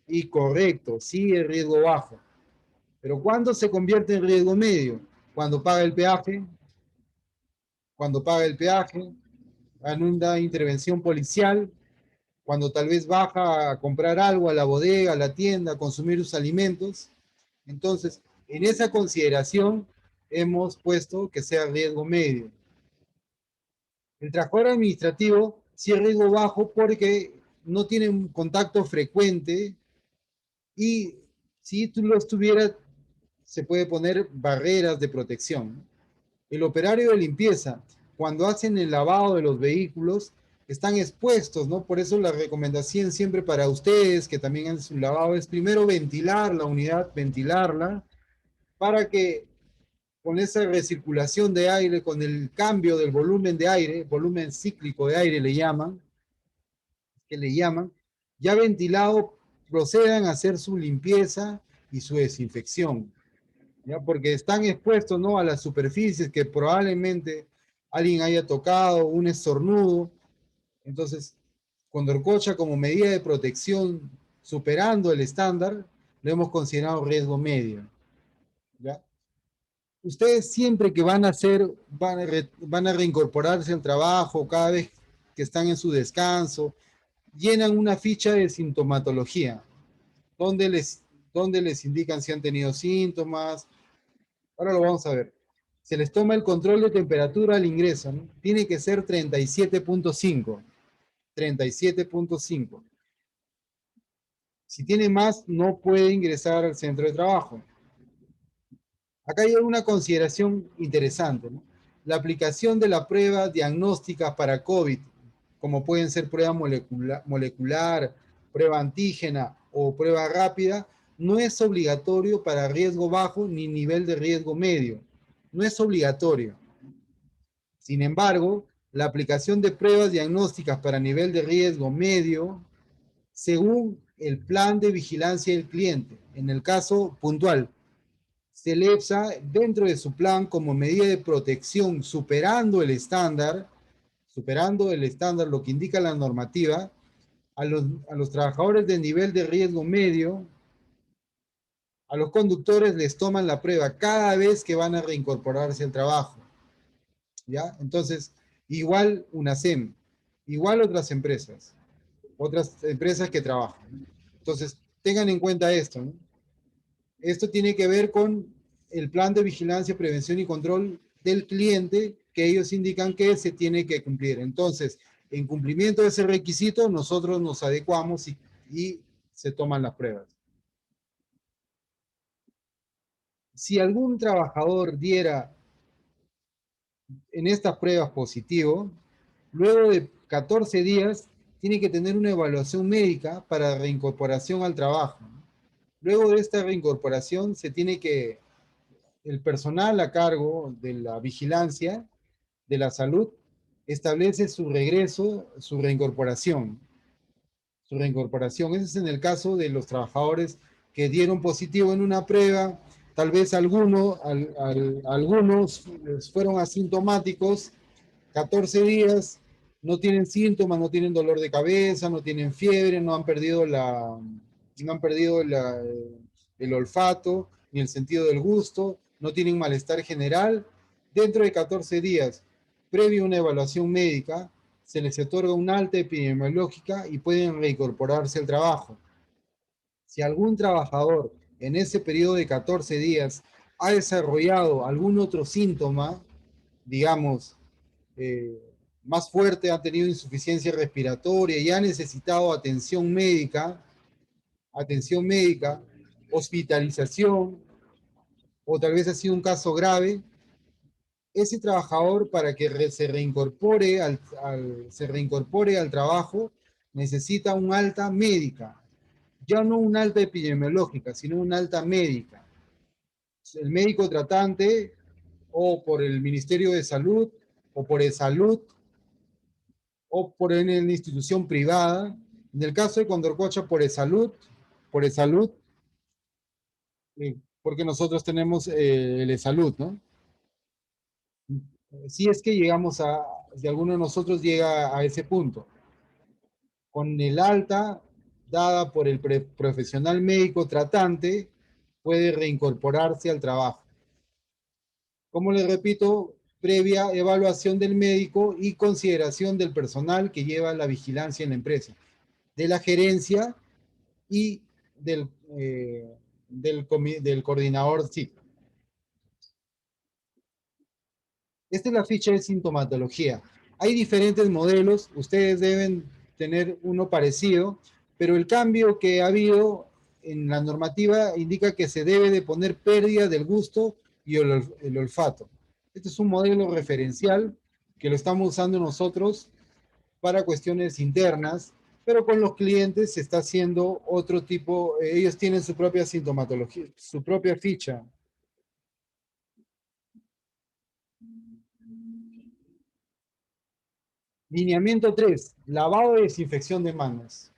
Y correcto, sí es riesgo bajo. Pero ¿cuándo se convierte en riesgo medio? Cuando paga el peaje, cuando paga el peaje, en una intervención policial, cuando tal vez baja a comprar algo a la bodega, a la tienda, a consumir sus alimentos. Entonces, en esa consideración hemos puesto que sea riesgo medio. El trabajador administrativo sí es riesgo bajo porque no tiene un contacto frecuente y si tú lo estuvieras, se puede poner barreras de protección. El operario de limpieza, cuando hacen el lavado de los vehículos, están expuestos, ¿no? Por eso la recomendación siempre para ustedes que también hacen su lavado es primero ventilar la unidad, ventilarla, para que con esa recirculación de aire, con el cambio del volumen de aire, volumen cíclico de aire le llaman, ya ventilado, procedan a hacer su limpieza y su desinfección. ¿Ya? Porque están expuestos, ¿no? A las superficies que probablemente alguien haya tocado, un estornudo. Entonces, Condorcocha como medida de protección superando el estándar, lo hemos considerado riesgo medio. ¿Ya? Ustedes siempre que van a reincorporarse al trabajo, cada vez que están en su descanso, llenan una ficha de sintomatología, donde les indican si han tenido síntomas. Ahora lo vamos a ver. Se les toma el control de temperatura al ingreso, ¿no? Tiene que ser 37.5. 37.5. Si tiene más, no puede ingresar al centro de trabajo. Acá hay una consideración interesante, ¿no? La aplicación de la prueba diagnóstica para COVID, como pueden ser prueba molecular, prueba antígena o prueba rápida, no es obligatorio para riesgo bajo ni nivel de riesgo medio. No es obligatorio. Sin embargo, la aplicación de pruebas diagnósticas para nivel de riesgo medio, según el plan de vigilancia del cliente, en el caso puntual, CELEPSA, dentro de su plan como medida de protección, superando el estándar, lo que indica la normativa, a los trabajadores de nivel de riesgo medio, a los conductores les toman la prueba cada vez que van a reincorporarse al trabajo, ¿ya? Entonces, igual UNACEM, igual otras empresas que trabajan. Entonces, tengan en cuenta esto, ¿no? Esto tiene que ver con el plan de vigilancia, prevención y control del cliente que ellos indican que se tiene que cumplir. Entonces, en cumplimiento de ese requisito, nosotros nos adecuamos y se toman las pruebas. Si algún trabajador diera en estas pruebas positivo, luego de 14 días tiene que tener una evaluación médica para reincorporación al trabajo. Luego de esta reincorporación se tiene que, el personal a cargo de la vigilancia de la salud establece su regreso, su reincorporación. Su reincorporación. Ese es en el caso de los trabajadores que dieron positivo en una prueba, tal vez algunos fueron asintomáticos, 14 días, no tienen síntomas, no tienen dolor de cabeza, no tienen fiebre, no han perdido el olfato ni el sentido del gusto, no tienen malestar general. Dentro de 14 días, previo a una evaluación médica, se les otorga un alta epidemiológica y pueden reincorporarse al trabajo. Si algún trabajador en ese periodo de 14 días ha desarrollado algún otro síntoma, digamos, más fuerte, ha tenido insuficiencia respiratoria y ha necesitado atención médica, hospitalización, o tal vez ha sido un caso grave, ese trabajador para que se reincorpore al trabajo necesita un alta médica, ya no un alta epidemiológica, sino una alta médica. El médico tratante o por el Ministerio de Salud o por el Salud o por una institución privada. En el caso de Condorcocha, por el Salud, porque nosotros tenemos el Salud, ¿no? Si es que si alguno de nosotros llega a ese punto, con el alta dada por el profesional médico tratante, puede reincorporarse al trabajo. Como les repito, previa evaluación del médico y consideración del personal que lleva la vigilancia en la empresa, de la gerencia y del coordinador, sí. Esta es la ficha de sintomatología. Hay diferentes modelos, ustedes deben tener uno parecido, pero el cambio que ha habido en la normativa indica que se debe de poner pérdida del gusto y el olfato. Este es un modelo referencial que lo estamos usando nosotros para cuestiones internas, pero con los clientes se está haciendo otro tipo, ellos tienen su propia sintomatología, su propia ficha. Lineamiento 3, lavado y desinfección de manos.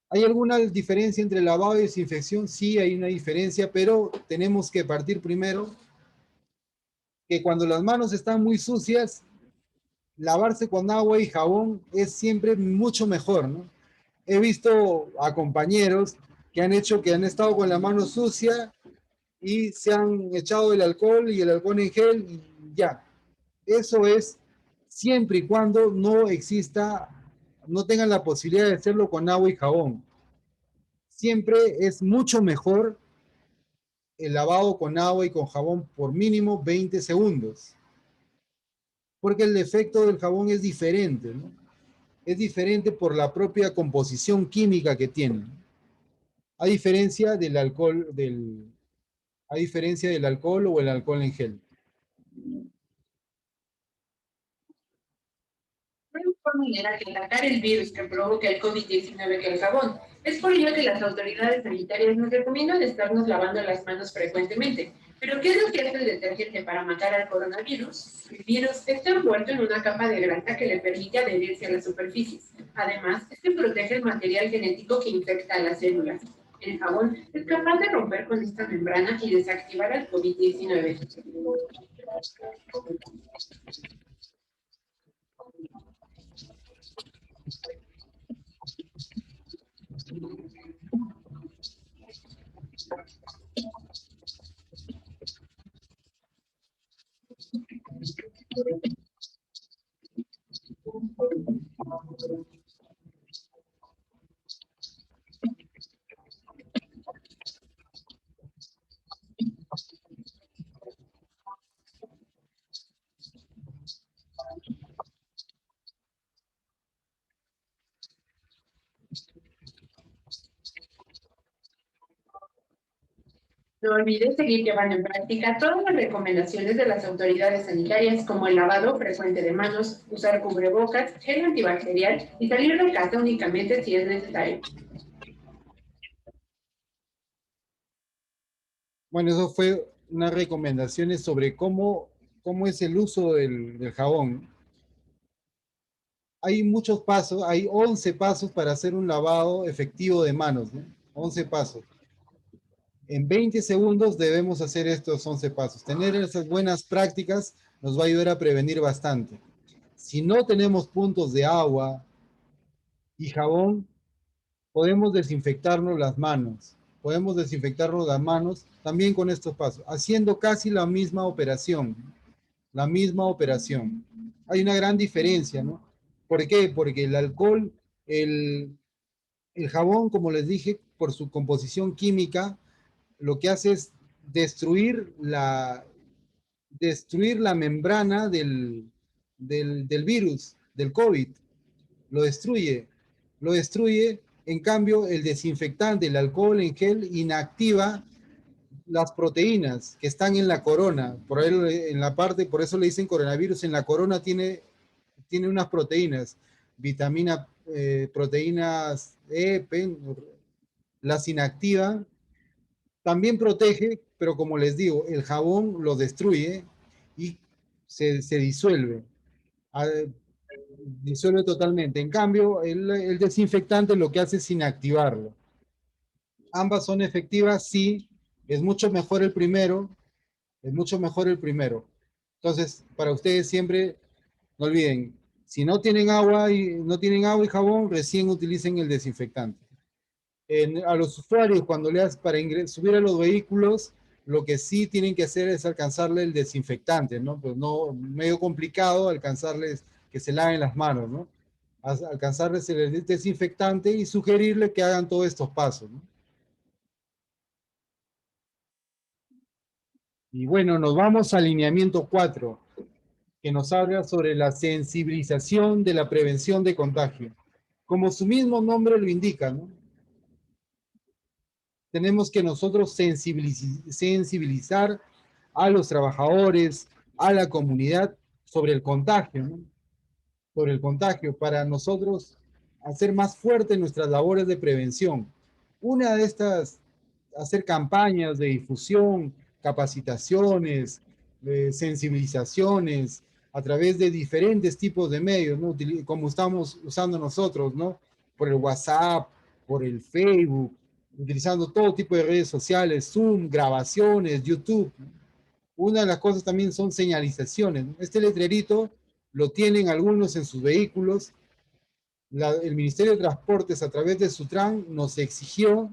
¿Hay alguna diferencia entre lavado y desinfección? Sí, hay una diferencia, pero tenemos que partir primero que cuando las manos están muy sucias, lavarse con agua y jabón es siempre mucho mejor, ¿no? He visto a compañeros que han estado con la mano sucia y se han echado el alcohol y el alcohol en gel y ya. Eso es siempre y cuando no tengan la posibilidad de hacerlo con agua y jabón. Siempre es mucho mejor el lavado con agua y con jabón por mínimo 20 segundos. Porque el efecto del jabón es diferente, ¿no? Es diferente por la propia composición química que tiene. A diferencia del alcohol, o el alcohol en gel. No hay forma manera que atacar el virus que provoca el COVID-19 que el jabón. Es por ello que las autoridades sanitarias nos recomiendan estarnos lavando las manos frecuentemente. Pero ¿qué es lo que hace el detergente para matar al coronavirus? El virus está envuelto en una capa de grasa que le permite adherirse a las superficies. Además, este protege el material genético que infecta a las células. El jabón es capaz de romper con esta membrana y desactivar al COVID-19. No olvides seguir llevando en práctica todas las recomendaciones de las autoridades sanitarias, como el lavado frecuente de manos, usar cubrebocas, gel antibacterial y salir de casa únicamente si es necesario. Bueno, eso fue unas recomendaciones sobre cómo es el uso del jabón. Hay muchos pasos, hay 11 pasos para hacer un lavado efectivo de manos, ¿no? 11 pasos. En 20 segundos debemos hacer estos 11 pasos. Tener esas buenas prácticas nos va a ayudar a prevenir bastante. Si no tenemos puntos de agua y jabón, podemos desinfectarnos las manos. Podemos desinfectarnos las manos también con estos pasos, haciendo casi la misma operación. La misma operación. Hay una gran diferencia, ¿no? ¿Por qué? Porque el alcohol, el jabón, como les dije, por su composición química, lo que hace es destruir la membrana del virus, del COVID. Lo destruye. Lo destruye. En cambio, el desinfectante, el alcohol en gel, inactiva las proteínas que están en la corona. Por ahí, en la parte, por eso le dicen coronavirus. En la corona tiene unas proteínas, proteínas E, P, las inactiva. También protege, pero como les digo, el jabón lo destruye y se disuelve. Disuelve totalmente. En cambio, el desinfectante lo que hace es inactivarlo. Ambas son efectivas, sí. Es mucho mejor el primero. Es mucho mejor el primero. Entonces, para ustedes siempre, no olviden, si no tienen agua y jabón, recién utilicen el desinfectante. A los usuarios, cuando para subir a los vehículos, lo que sí tienen que hacer es alcanzarle el desinfectante, ¿no? Pues no, medio complicado alcanzarles que se laven las manos, ¿no? Alcanzarles el desinfectante y sugerirle que hagan todos estos pasos, ¿no? Y bueno, nos vamos al lineamiento 4, que nos habla sobre la sensibilización de la prevención de contagio. Como su mismo nombre lo indica, ¿no? Tenemos que nosotros sensibilizar a los trabajadores, a la comunidad sobre el contagio, ¿no? Sobre el contagio, para nosotros hacer más fuertes nuestras labores de prevención. Una de estas, hacer campañas de difusión, capacitaciones, sensibilizaciones, a través de diferentes tipos de medios, ¿no? Como estamos usando nosotros, ¿no? Por el WhatsApp, por el Facebook, utilizando todo tipo de redes sociales, Zoom, grabaciones, YouTube. Una de las cosas también son señalizaciones. Este letrerito lo tienen algunos en sus vehículos. El Ministerio de Transportes, a través de Sutran, nos exigió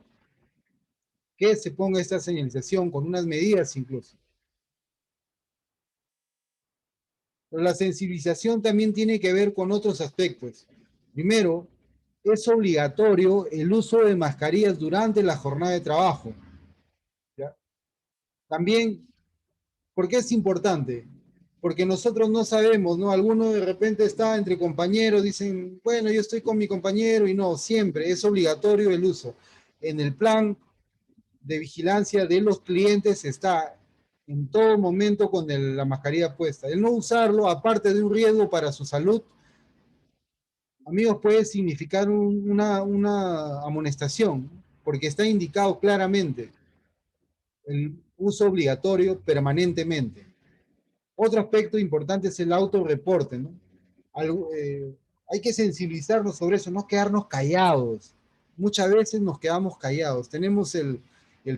que se ponga esta señalización con unas medidas incluso. Pero la sensibilización también tiene que ver con otros aspectos. Primero, es obligatorio el uso de mascarillas durante la jornada de trabajo. ¿Ya? También, ¿por qué es importante? Porque nosotros no sabemos, ¿no? Alguno de repente está entre compañeros, dicen, bueno, yo estoy con mi compañero y no, siempre es obligatorio el uso. En el plan de vigilancia de los clientes está en todo momento con la mascarilla puesta. El no usarlo, aparte de un riesgo para su salud, amigos, puede significar una amonestación, porque está indicado claramente el uso obligatorio permanentemente. Otro aspecto importante es el autorreporte, ¿no? Hay que sensibilizarnos sobre eso, no quedarnos callados, muchas veces nos quedamos callados. Tenemos el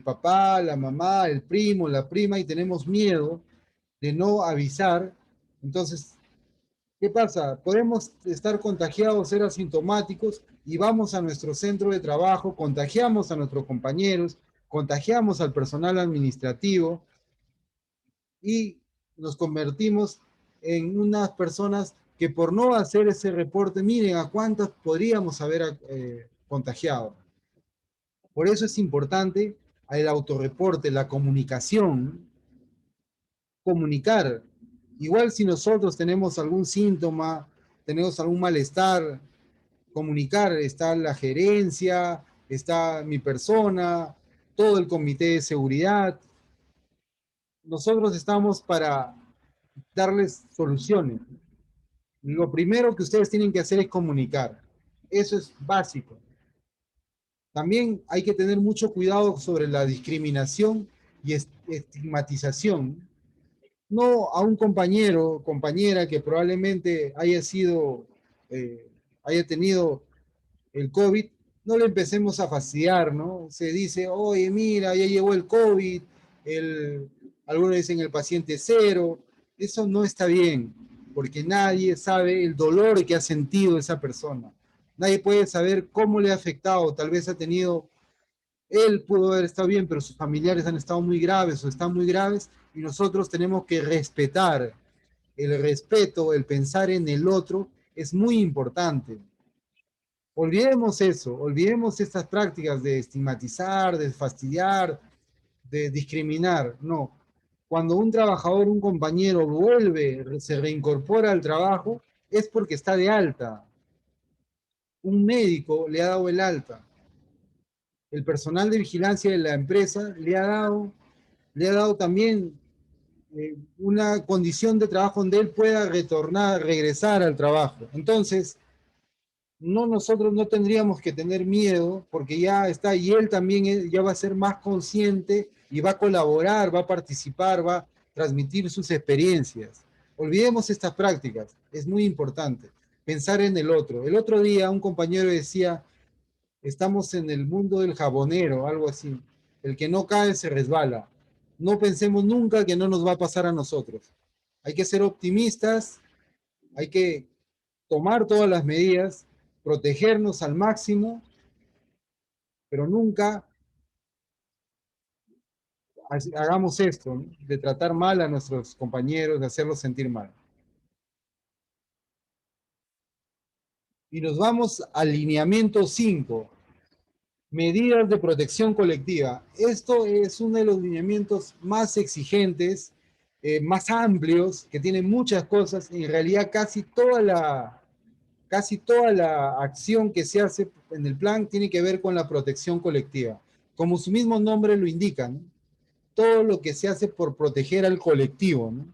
papá, la mamá, el primo, la prima y tenemos miedo de no avisar. Entonces, ¿qué pasa? Podemos estar contagiados, ser asintomáticos y vamos a nuestro centro de trabajo, contagiamos a nuestros compañeros, contagiamos al personal administrativo y nos convertimos en unas personas que por no hacer ese reporte, miren a cuántas podríamos haber contagiado. Por eso es importante el autorreporte, la comunicación, comunicar. Igual si nosotros tenemos algún síntoma, tenemos algún malestar, comunicar, está la gerencia, está mi persona, todo el comité de seguridad. Nosotros estamos para darles soluciones. Lo primero que ustedes tienen que hacer es comunicar. Eso es básico. También hay que tener mucho cuidado sobre la discriminación y estigmatización. No a un compañero o compañera que probablemente haya tenido el COVID, no le empecemos a fastidiar, ¿no? Se dice, oye, mira, ya llegó el COVID, algunos dicen el paciente cero. Eso no está bien, porque nadie sabe el dolor que ha sentido esa persona. Nadie puede saber cómo le ha afectado. Tal vez él pudo haber estado bien, pero sus familiares han estado muy graves o están muy graves, y nosotros tenemos que respetar. El respeto, el pensar en el otro, es muy importante. Olvidemos eso, olvidemos estas prácticas de estigmatizar, de fastidiar, de discriminar. No. Cuando un trabajador, un compañero vuelve, se reincorpora al trabajo, es porque está de alta. Un médico le ha dado el alta. El personal de vigilancia de la empresa le ha dado también una condición de trabajo donde él pueda regresar al trabajo. Entonces, nosotros no tendríamos que tener miedo porque ya está, y él también ya va a ser más consciente y va a colaborar, va a participar, va a transmitir sus experiencias. Olvidemos estas prácticas, es muy importante pensar en el otro. El otro día un compañero decía, estamos en el mundo del jabonero, algo así. El que no cae se resbala. No pensemos nunca que no nos va a pasar a nosotros. Hay que ser optimistas, hay que tomar todas las medidas, protegernos al máximo, pero nunca hagamos esto, ¿no? De tratar mal a nuestros compañeros, de hacerlos sentir mal. Y nos vamos al lineamiento 5, medidas de protección colectiva. Esto es uno de los lineamientos más exigentes, más amplios, que tiene muchas cosas. En realidad casi toda la acción que se hace en el plan tiene que ver con la protección colectiva. Como su mismo nombre lo indica, ¿no? Todo lo que se hace por proteger al colectivo, ¿no?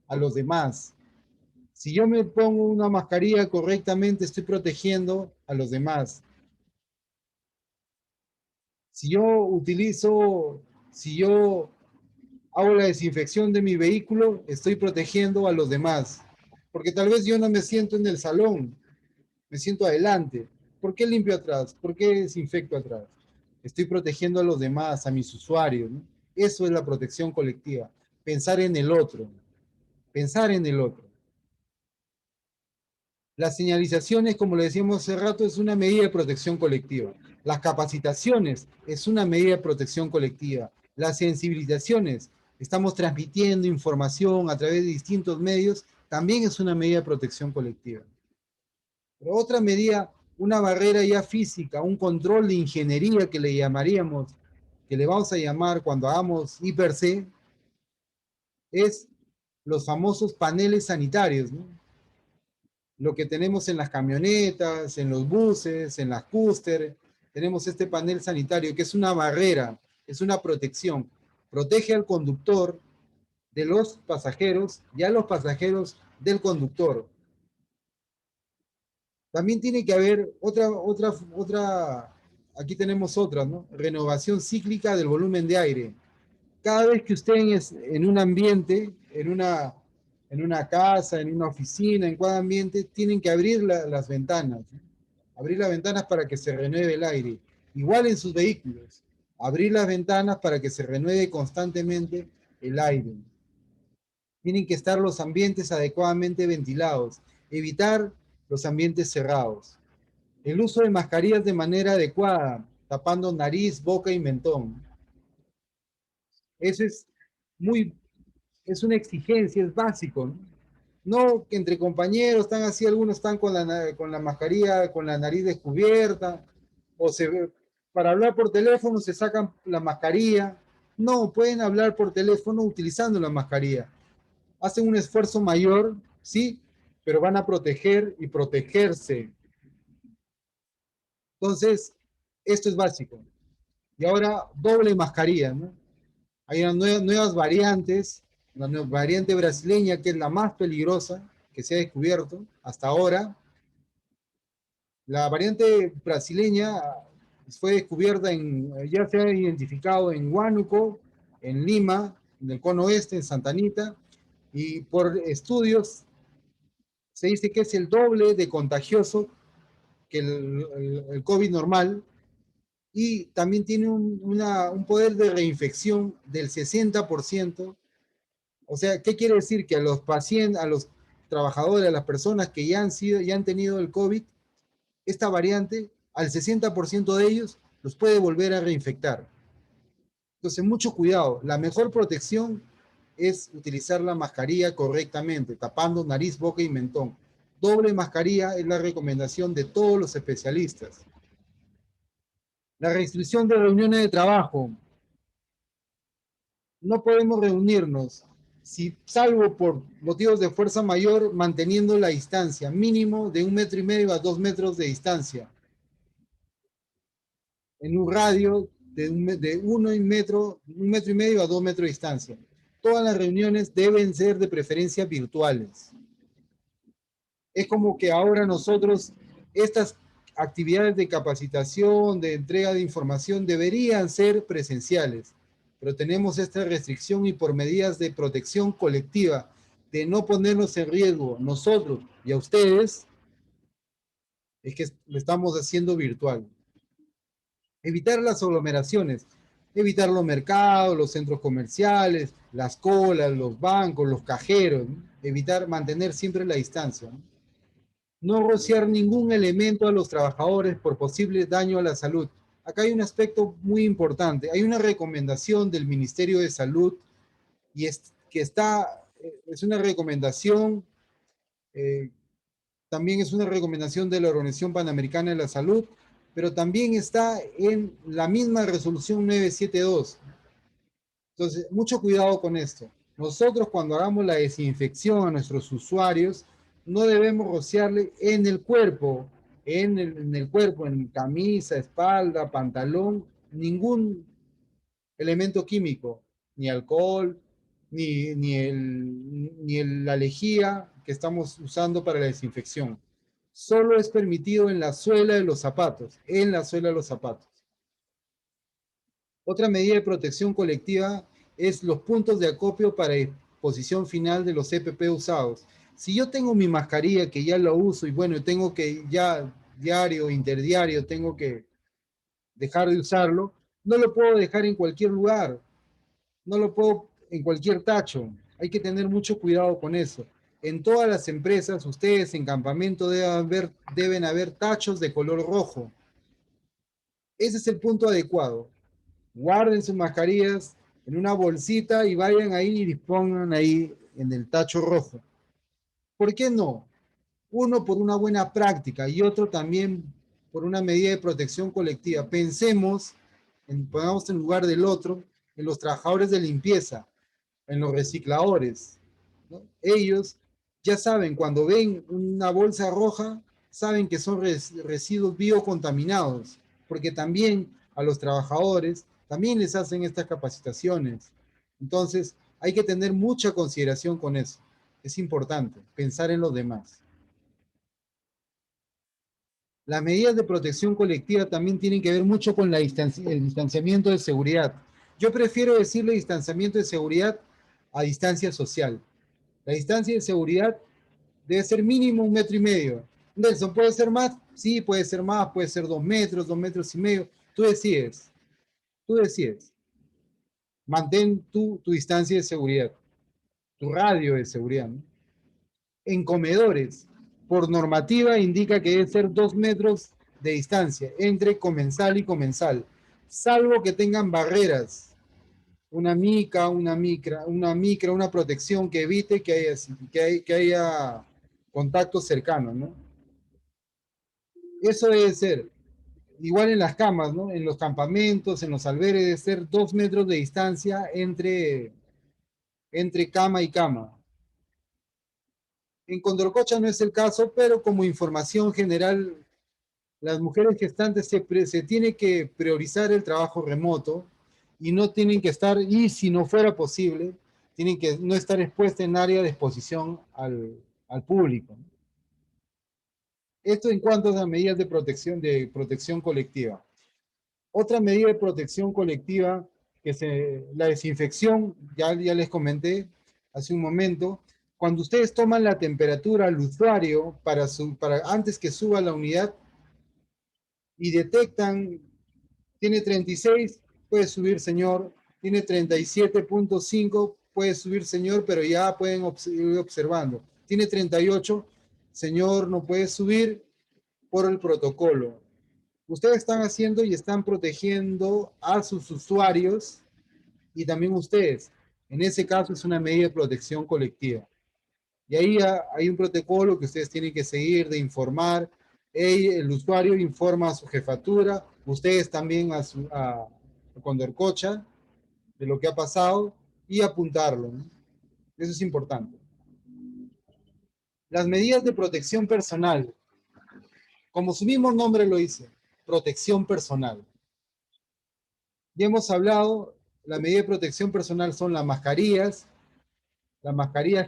A los demás. Si yo me pongo una mascarilla correctamente, estoy protegiendo a los demás. Si yo hago la desinfección de mi vehículo, estoy protegiendo a los demás. Porque tal vez yo no me siento en el salón, me siento adelante. ¿Por qué limpio atrás? ¿Por qué desinfecto atrás? Estoy protegiendo a los demás, a mis usuarios, ¿no? Eso es la protección colectiva. Pensar en el otro. Pensar en el otro. Las señalizaciones, como le decíamos hace rato, es una medida de protección colectiva. Las capacitaciones es una medida de protección colectiva. Las sensibilizaciones, estamos transmitiendo información a través de distintos medios, también es una medida de protección colectiva. Pero otra medida, una barrera ya física, un control de ingeniería que le llamaríamos, que le vamos a llamar cuando hagamos I+C, es los famosos paneles sanitarios, ¿no? Lo que tenemos en las camionetas, en los buses, en las cúster, tenemos este panel sanitario que es una barrera, es una protección. Protege al conductor de los pasajeros y a los pasajeros del conductor. También tiene que haber aquí tenemos otra, ¿no? Renovación cíclica del volumen de aire. Cada vez que usted en un ambiente, en una casa, en una oficina, en cada ambiente, tienen que abrir las ventanas, ¿no? Abrir las ventanas para que se renueve el aire. Igual en sus vehículos, abrir las ventanas para que se renueve constantemente el aire. Tienen que estar los ambientes adecuadamente ventilados, evitar los ambientes cerrados. El uso de mascarillas de manera adecuada, tapando nariz, boca y mentón. Eso es muy, es una exigencia, es básico, ¿no? No que entre compañeros están así, algunos están con la mascarilla, con la nariz descubierta, o para hablar por teléfono se sacan la mascarilla. No, pueden hablar por teléfono utilizando la mascarilla. Hacen un esfuerzo mayor, sí, pero van a proteger y protegerse. Entonces, esto es básico. Y ahora, doble mascarilla, ¿no? Hay nuevas variantes, la variante brasileña, que es la más peligrosa que se ha descubierto hasta ahora. La variante brasileña fue descubierta ya se ha identificado en Huánuco, en Lima, en el Cono Oeste, en Santa Anita, y por estudios se dice que es el doble de contagioso que el COVID normal, y también tiene un poder de reinfección del 60%. O sea, ¿qué quiere decir? Que a los pacientes, a los trabajadores, a las personas que ya han tenido el COVID, esta variante, al 60% de ellos, los puede volver a reinfectar. Entonces, mucho cuidado. La mejor protección es utilizar la mascarilla correctamente, tapando nariz, boca y mentón. Doble mascarilla es la recomendación de todos los especialistas. La restricción de reuniones de trabajo. No podemos reunirnos, si salvo por motivos de fuerza mayor, manteniendo la distancia, mínimo de 1,5 metros a 2 metros de distancia. En un radio de 1,5 metros a 2 metros de distancia. Todas las reuniones deben ser de preferencia virtuales. Es como que ahora nosotros, estas actividades de capacitación, de entrega de información, deberían ser presenciales, pero tenemos esta restricción y por medidas de protección colectiva, de no ponernos en riesgo nosotros y a ustedes, es que lo estamos haciendo virtual. Evitar las aglomeraciones, evitar los mercados, los centros comerciales, las colas, los bancos, los cajeros, ¿no? Evitar mantener siempre la distancia, ¿no? No rociar ningún elemento a los trabajadores por posible daño a la salud. Acá hay un aspecto muy importante. Hay una recomendación del Ministerio de Salud y es una recomendación, también es una recomendación de la Organización Panamericana de la Salud, pero también está en la misma resolución 972. Entonces, mucho cuidado con esto. Nosotros cuando hagamos la desinfección a nuestros usuarios, no debemos rociarle en el cuerpo, en camisa, espalda, pantalón, ningún elemento químico, ni alcohol, ni la lejía que estamos usando para la desinfección. Solo es permitido en la suela de los zapatos, en la suela de los zapatos. Otra medida de protección colectiva es los puntos de acopio para exposición final de los EPP usados. Si yo tengo mi mascarilla que ya la uso y bueno, tengo que ya diario, interdiario, tengo que dejar de usarlo, no lo puedo dejar en cualquier lugar, no lo puedo en cualquier tacho. Hay que tener mucho cuidado con eso. En todas las empresas, ustedes en campamento deben haber tachos de color rojo. Ese es el punto adecuado. Guarden sus mascarillas en una bolsita y vayan ahí y dispongan ahí en el tacho rojo. ¿Por qué no? Uno por una buena práctica y otro también por una medida de protección colectiva. Pensemos, pongamos en lugar del otro, en los trabajadores de limpieza, en los recicladores, ¿no? Ellos ya saben, cuando ven una bolsa roja, saben que son residuos biocontaminados, porque también a los trabajadores también les hacen estas capacitaciones. Entonces, hay que tener mucha consideración con eso. Es importante pensar en los demás. Las medidas de protección colectiva también tienen que ver mucho con el distanciamiento de seguridad. Yo prefiero decirle distanciamiento de seguridad a distancia social. La distancia de seguridad debe ser mínimo 1,5 metros. Nelson, ¿puede ser más? Sí, puede ser más, puede ser 2 metros, 2,5 metros. Tú decides, tú decides. Mantén tu distancia de seguridad, tu radio de seguridad, ¿no? En comedores, por normativa indica que debe ser 2 metros de distancia entre comensal y comensal, salvo que tengan barreras, una mica, una protección que evite que haya contacto cercano, ¿no? Eso debe ser. Igual en las camas, ¿no? En los campamentos, en los albergues, debe ser 2 metros de distancia entre cama y cama. En Condorcocha no es el caso, pero como información general, las mujeres gestantes se tiene que priorizar el trabajo remoto y no tienen que estar, y si no fuera posible, tienen que no estar expuestas en área de exposición al público. Esto en cuanto a las medidas de protección colectiva. Otra medida de protección colectiva, la desinfección, ya les comenté hace un momento. Cuando ustedes toman la temperatura al usuario para antes que suba a la unidad y detectan, tiene 36, puede subir señor, tiene 37.5, puede subir señor, pero ya pueden ir observando. Tiene 38, señor, no puede subir por el protocolo. Ustedes están haciendo y están protegiendo a sus usuarios y también ustedes. En ese caso es una medida de protección colectiva. Y ahí hay un protocolo que ustedes tienen que seguir de informar. El usuario informa a su jefatura, ustedes también a Condorcocha de lo que ha pasado y apuntarlo, ¿no? Eso es importante. Las medidas de protección personal, como su mismo nombre lo dice, protección personal. Ya hemos hablado, la medida de protección personal son las mascarillas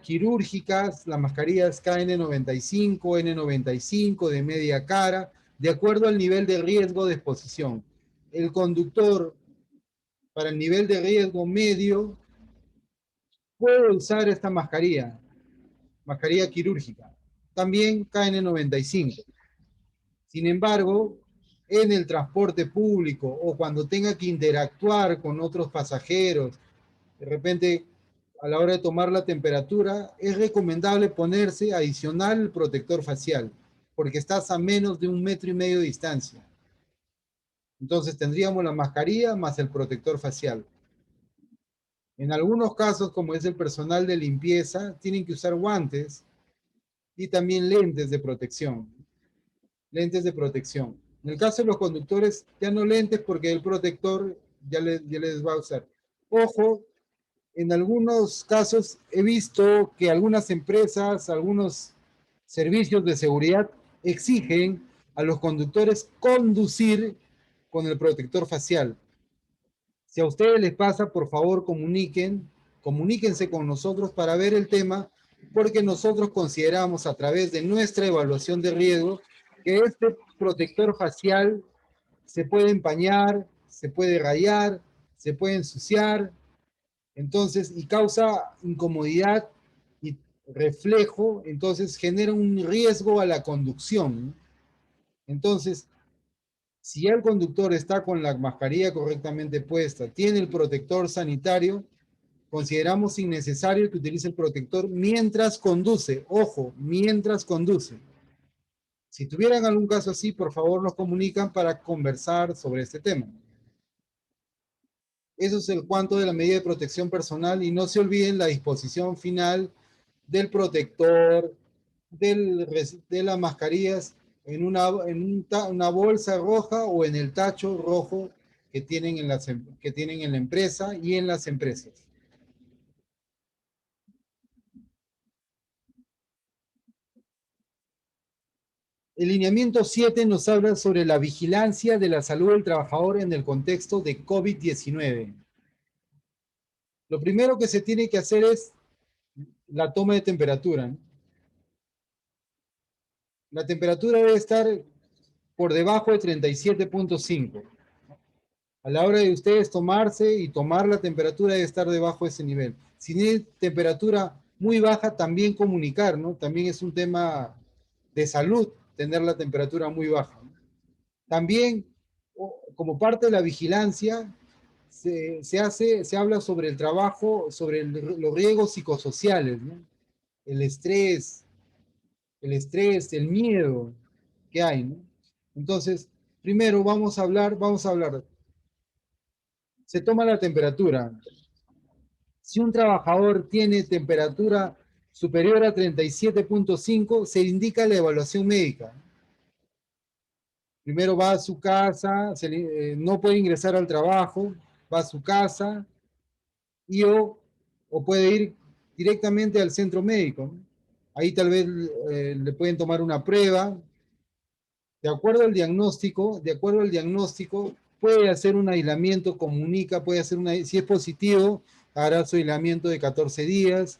quirúrgicas, las mascarillas KN95, N95 de media cara, de acuerdo al nivel de riesgo de exposición. El conductor, para el nivel de riesgo medio, puede usar esta mascarilla quirúrgica. También KN95. Sin embargo, en el transporte público o cuando tenga que interactuar con otros pasajeros, de repente a la hora de tomar la temperatura, es recomendable ponerse adicional el protector facial, porque estás a menos de 1,5 metros de distancia. Entonces tendríamos la mascarilla más el protector facial. En algunos casos, como es el personal de limpieza, tienen que usar guantes y también lentes de protección. Lentes de protección. En el caso de los conductores, ya no lentes porque el protector ya les va a usar. Ojo, en algunos casos he visto que algunas empresas, algunos servicios de seguridad exigen a los conductores conducir con el protector facial. Si a ustedes les pasa, por favor comuníquense con nosotros para ver el tema, porque nosotros consideramos a través de nuestra evaluación de riesgo que este protector facial se puede empañar, se puede rayar, se puede ensuciar, entonces, y causa incomodidad y reflejo, entonces genera un riesgo a la conducción. Entonces, si el conductor está con la mascarilla correctamente puesta, tiene el protector sanitario, consideramos innecesario que utilice el protector mientras conduce. Ojo, mientras conduce. Si tuvieran algún caso así, por favor nos comunican para conversar sobre este tema. Eso es el cuanto de la medida de protección personal y no se olviden la disposición final del protector, de las mascarillas en una bolsa roja o en el tacho rojo que tienen en la empresa y en las empresas. El lineamiento 7 nos habla sobre la vigilancia de la salud del trabajador en el contexto de COVID-19. Lo primero que se tiene que hacer es la toma de temperatura, ¿no? La temperatura debe estar por debajo de 37.5. A la hora de ustedes tomarse y tomar la temperatura debe estar debajo de ese nivel. Si tiene temperatura muy baja, también comunicar, ¿no? También es un tema de salud tener la temperatura muy baja, ¿no? También como parte de la vigilancia, se habla sobre el trabajo, sobre los riesgos psicosociales, ¿no? El estrés, el miedo que hay, ¿no? Entonces, primero vamos a hablar, se toma la temperatura. Si un trabajador tiene temperatura superior a 37.5, se indica la evaluación médica. Primero va a su casa, no puede ingresar al trabajo, va a su casa y o puede ir directamente al centro médico, ¿no? Ahí tal vez le pueden tomar una prueba. De acuerdo al diagnóstico, puede hacer un aislamiento, comunica, puede hacer si es positivo, hará su aislamiento de 14 días.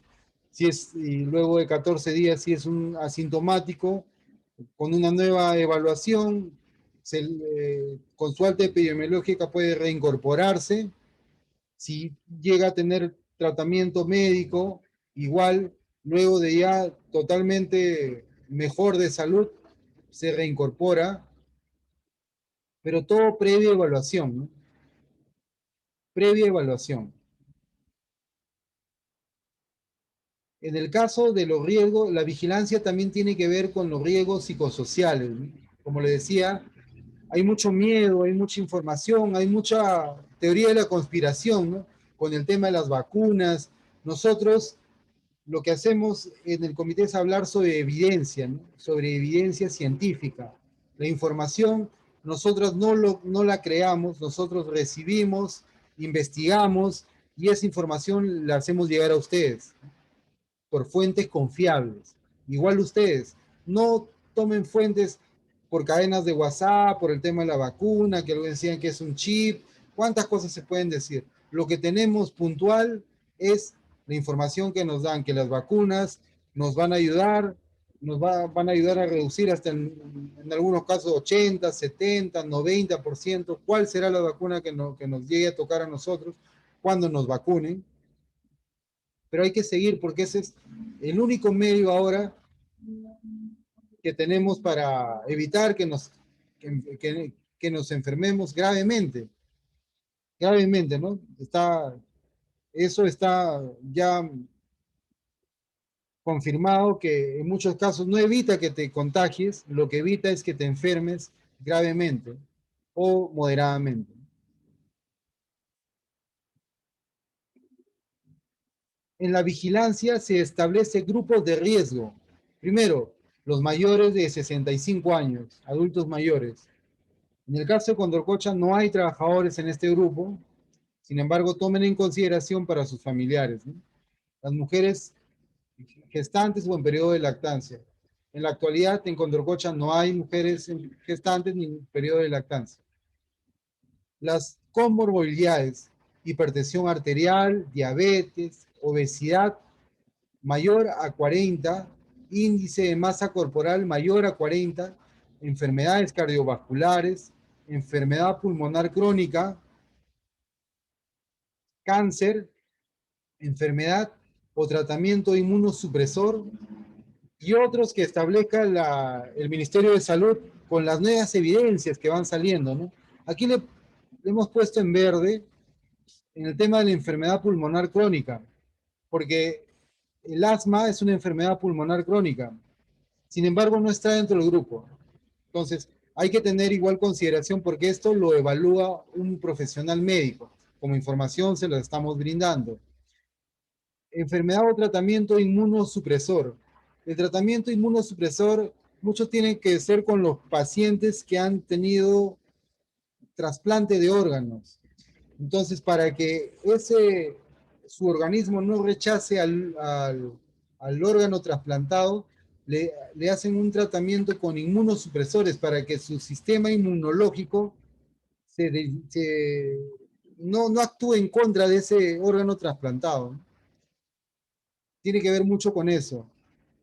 Y luego de 14 días, si es un asintomático, con una nueva evaluación, con su alta epidemiológica puede reincorporarse. Si llega a tener tratamiento médico, igual, luego de ya totalmente mejor de salud, se reincorpora, pero todo previa evaluación, ¿no? Previa evaluación. En el caso de los riesgos, la vigilancia también tiene que ver con los riesgos psicosociales, ¿no? Como le decía, hay mucho miedo, hay mucha información, hay mucha teoría de la conspiración, ¿no? Con el tema de las vacunas. Nosotros lo que hacemos en el comité es hablar sobre evidencia, ¿no? Sobre evidencia científica. La información nosotros no la creamos, nosotros recibimos, investigamos y esa información la hacemos llegar a ustedes por fuentes confiables. Igual ustedes, no tomen fuentes por cadenas de WhatsApp, por el tema de la vacuna, que luego decían que es un chip, cuántas cosas se pueden decir. Lo que tenemos puntual es la información que nos dan, que las vacunas nos van a ayudar, van a ayudar a reducir hasta en algunos casos 80, 70, 90%. ¿Cuál será la vacuna que nos llegue a tocar a nosotros cuando nos vacunen? Pero hay que seguir porque ese es el único medio ahora que tenemos para evitar que nos enfermemos gravemente, ¿no? Eso está ya confirmado que en muchos casos no evita que te contagies, lo que evita es que te enfermes gravemente o moderadamente. En la vigilancia se establece grupos de riesgo. Primero, los mayores de 65 años, adultos mayores. En el caso de Condorcocha no hay trabajadores en este grupo, sin embargo, tomen en consideración para sus familiares, ¿no? Las mujeres gestantes o en periodo de lactancia. En la actualidad, en Condorcocha no hay mujeres gestantes ni en periodo de lactancia. Las comorbilidades, hipertensión arterial, diabetes, obesidad mayor a 40, índice de masa corporal mayor a 40, enfermedades cardiovasculares, enfermedad pulmonar crónica, cáncer, enfermedad o tratamiento inmunosupresor y otros que establezca el Ministerio de Salud con las nuevas evidencias que van saliendo, ¿no? Aquí le hemos puesto en verde en el tema de la enfermedad pulmonar crónica, porque el asma es una enfermedad pulmonar crónica. Sin embargo, no está dentro del grupo. Entonces, hay que tener igual consideración porque esto lo evalúa un profesional médico. Como información se lo estamos brindando. Enfermedad o tratamiento inmunosupresor. El tratamiento inmunosupresor, mucho tiene que ser con los pacientes que han tenido trasplante de órganos. Entonces, para que su organismo no rechace al órgano trasplantado, le hacen un tratamiento con inmunosupresores para que su sistema inmunológico no actúe en contra de ese órgano trasplantado. Tiene que ver mucho con eso.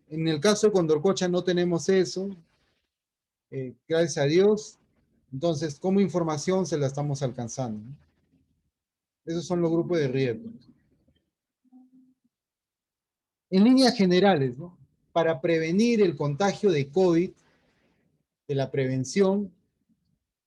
En el caso de Condorcocha no tenemos eso, gracias a Dios. Entonces, como información se la estamos alcanzando, ¿no? Esos son los grupos de riesgo. En líneas generales, ¿no? Para prevenir el contagio de COVID, de la prevención,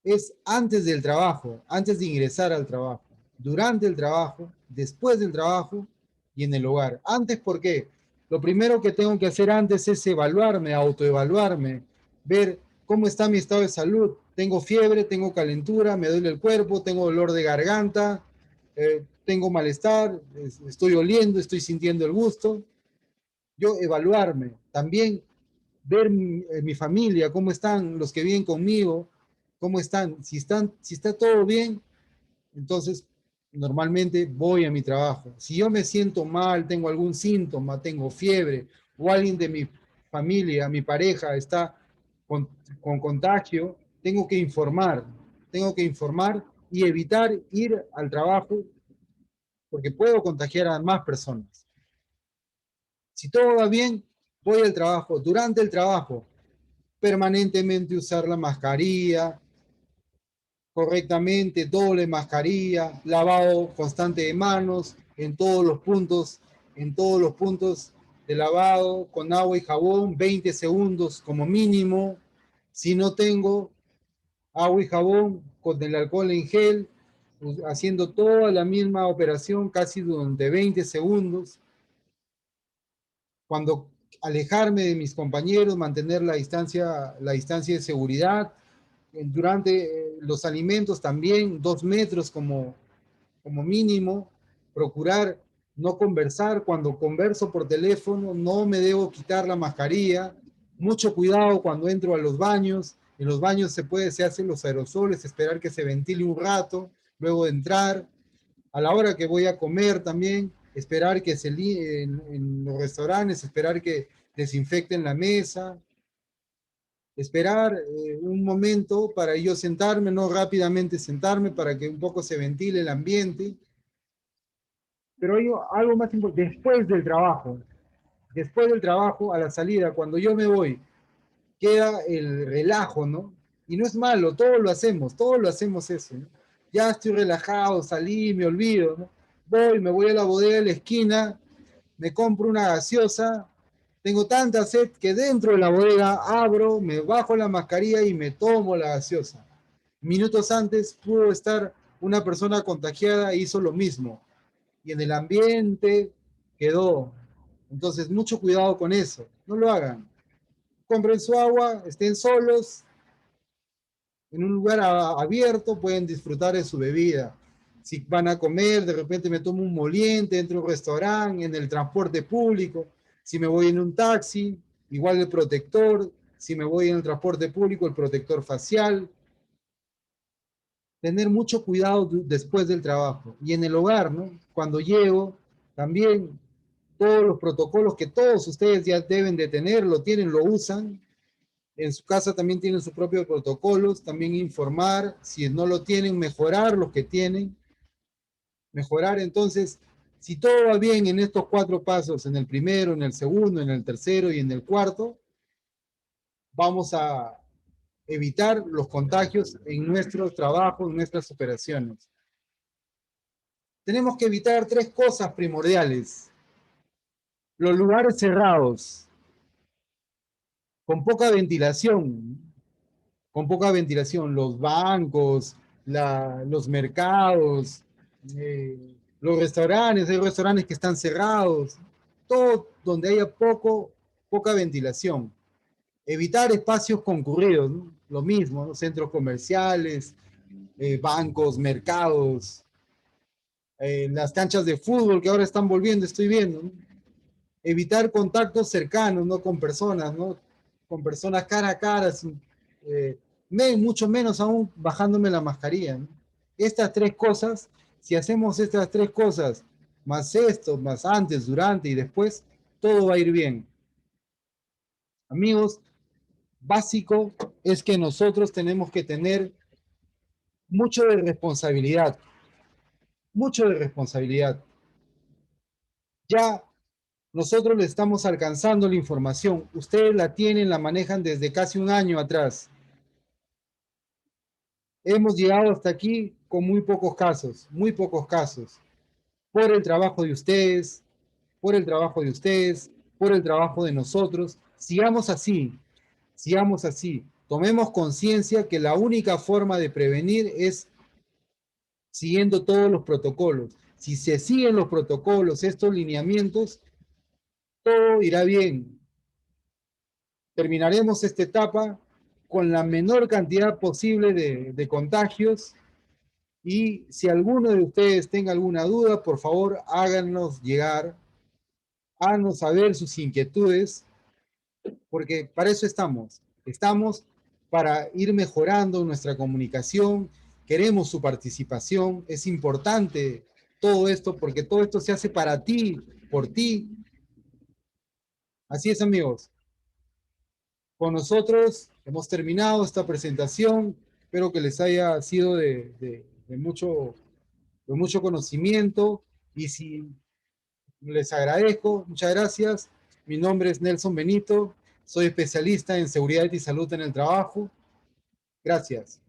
es antes del trabajo, antes de ingresar al trabajo, durante el trabajo, después del trabajo y en el hogar. Antes, ¿por qué? Lo primero que tengo que hacer antes es evaluarme, autoevaluarme, ver cómo está mi estado de salud. Tengo fiebre, tengo calentura, me duele el cuerpo, tengo dolor de garganta, tengo malestar, estoy oliendo, estoy sintiendo el gusto. Yo evaluarme, también ver mi familia, cómo están los que viven conmigo, cómo están. Si está todo bien, entonces normalmente voy a mi trabajo. Si yo me siento mal, tengo algún síntoma, tengo fiebre, o alguien de mi familia, mi pareja está con, con contagio, tengo que informar y evitar ir al trabajo porque puedo contagiar a más personas. Si todo va bien, voy al trabajo. Durante el trabajo, permanentemente usar la mascarilla, correctamente, doble mascarilla, lavado constante de manos en todos los puntos de lavado con agua y jabón, 20 segundos como mínimo. Si no tengo agua y jabón, con el alcohol en gel, haciendo toda la misma operación casi durante 20 segundos. Cuando alejarme de mis compañeros, mantener la distancia de seguridad. Durante los alimentos también, 2 metros como mínimo. Procurar no conversar. Cuando converso por teléfono, no me debo quitar la mascarilla. Mucho cuidado cuando entro a los baños. En los baños se hacen los aerosoles, esperar que se ventile un rato, luego de entrar. A la hora que voy a comer también, esperar que en los restaurantes, esperar que desinfecten la mesa, esperar un momento para yo sentarme, no rápidamente sentarme para que un poco se ventile el ambiente. Pero hay algo más importante, después del trabajo, a la salida, cuando yo me voy, queda el relajo, ¿no? Y no es malo, todos lo hacemos eso, ¿no? Ya estoy relajado, salí, me olvido, ¿no? Me voy a la bodega de la esquina, me compro una gaseosa, tengo tanta sed que dentro de la bodega abro, me bajo la mascarilla y me tomo la gaseosa. Minutos antes pudo estar una persona contagiada e hizo lo mismo. Y en el ambiente quedó. Entonces, mucho cuidado con eso. No lo hagan. Compren su agua, estén solos, en un lugar abierto, pueden disfrutar de su bebida. Si van a comer, de repente me tomo un moliente, entro a un restaurante, en el transporte público. Si me voy en un taxi, igual el protector. Si me voy en el transporte público, el protector facial. Tener mucho cuidado después del trabajo. Y en el hogar, ¿no? Cuando llego, también todos los protocolos que todos ustedes ya deben de tener, lo tienen, lo usan. En su casa también tienen sus propios protocolos, también informar, si no lo tienen, mejorar los que tienen, mejorar. Entonces, si todo va bien en estos 4 pasos, en el primero, en el segundo, en el tercero y en el cuarto, vamos a evitar los contagios en nuestros trabajos, en nuestras operaciones. Tenemos que evitar 3 cosas primordiales. Los lugares cerrados, con poca ventilación, los bancos, los mercados, los restaurantes, hay restaurantes que están cerrados, todo donde haya poca ventilación. Evitar espacios concurridos, ¿no? Lo mismo, ¿no? Centros comerciales, bancos, mercados, las canchas de fútbol que ahora están volviendo, estoy viendo, ¿no? Evitar contactos cercanos, ¿no? Con personas, ¿no? Con personas cara a cara, eh, mucho menos aún bajándome la mascarilla, ¿no? Estas 3 cosas, si hacemos estas 3 cosas, más esto, más antes, durante y después, todo va a ir bien. Amigos, básico es que nosotros tenemos que tener mucho de responsabilidad, mucho de responsabilidad. Ya nosotros le estamos alcanzando la información. Ustedes la tienen, la manejan desde casi un año atrás. Hemos llegado hasta aquí con muy pocos casos, por el trabajo de ustedes, por el trabajo de ustedes, por el trabajo de nosotros. Sigamos así, sigamos así. Tomemos conciencia que la única forma de prevenir es siguiendo todos los protocolos. Si se siguen los protocolos, estos lineamientos, todo irá bien. Terminaremos esta etapa con la menor cantidad posible de contagios. Y si alguno de ustedes tenga alguna duda, por favor, háganos llegar, háganos saber sus inquietudes, porque para eso estamos. Estamos para ir mejorando nuestra comunicación, queremos su participación, es importante todo esto, porque todo esto se hace para ti, por ti. Así es, amigos. Con nosotros hemos terminado esta presentación. Espero que les haya sido de mucho conocimiento. Y si les agradezco, muchas gracias. Mi nombre es Nelson Benito. Soy especialista en seguridad y salud en el trabajo. Gracias.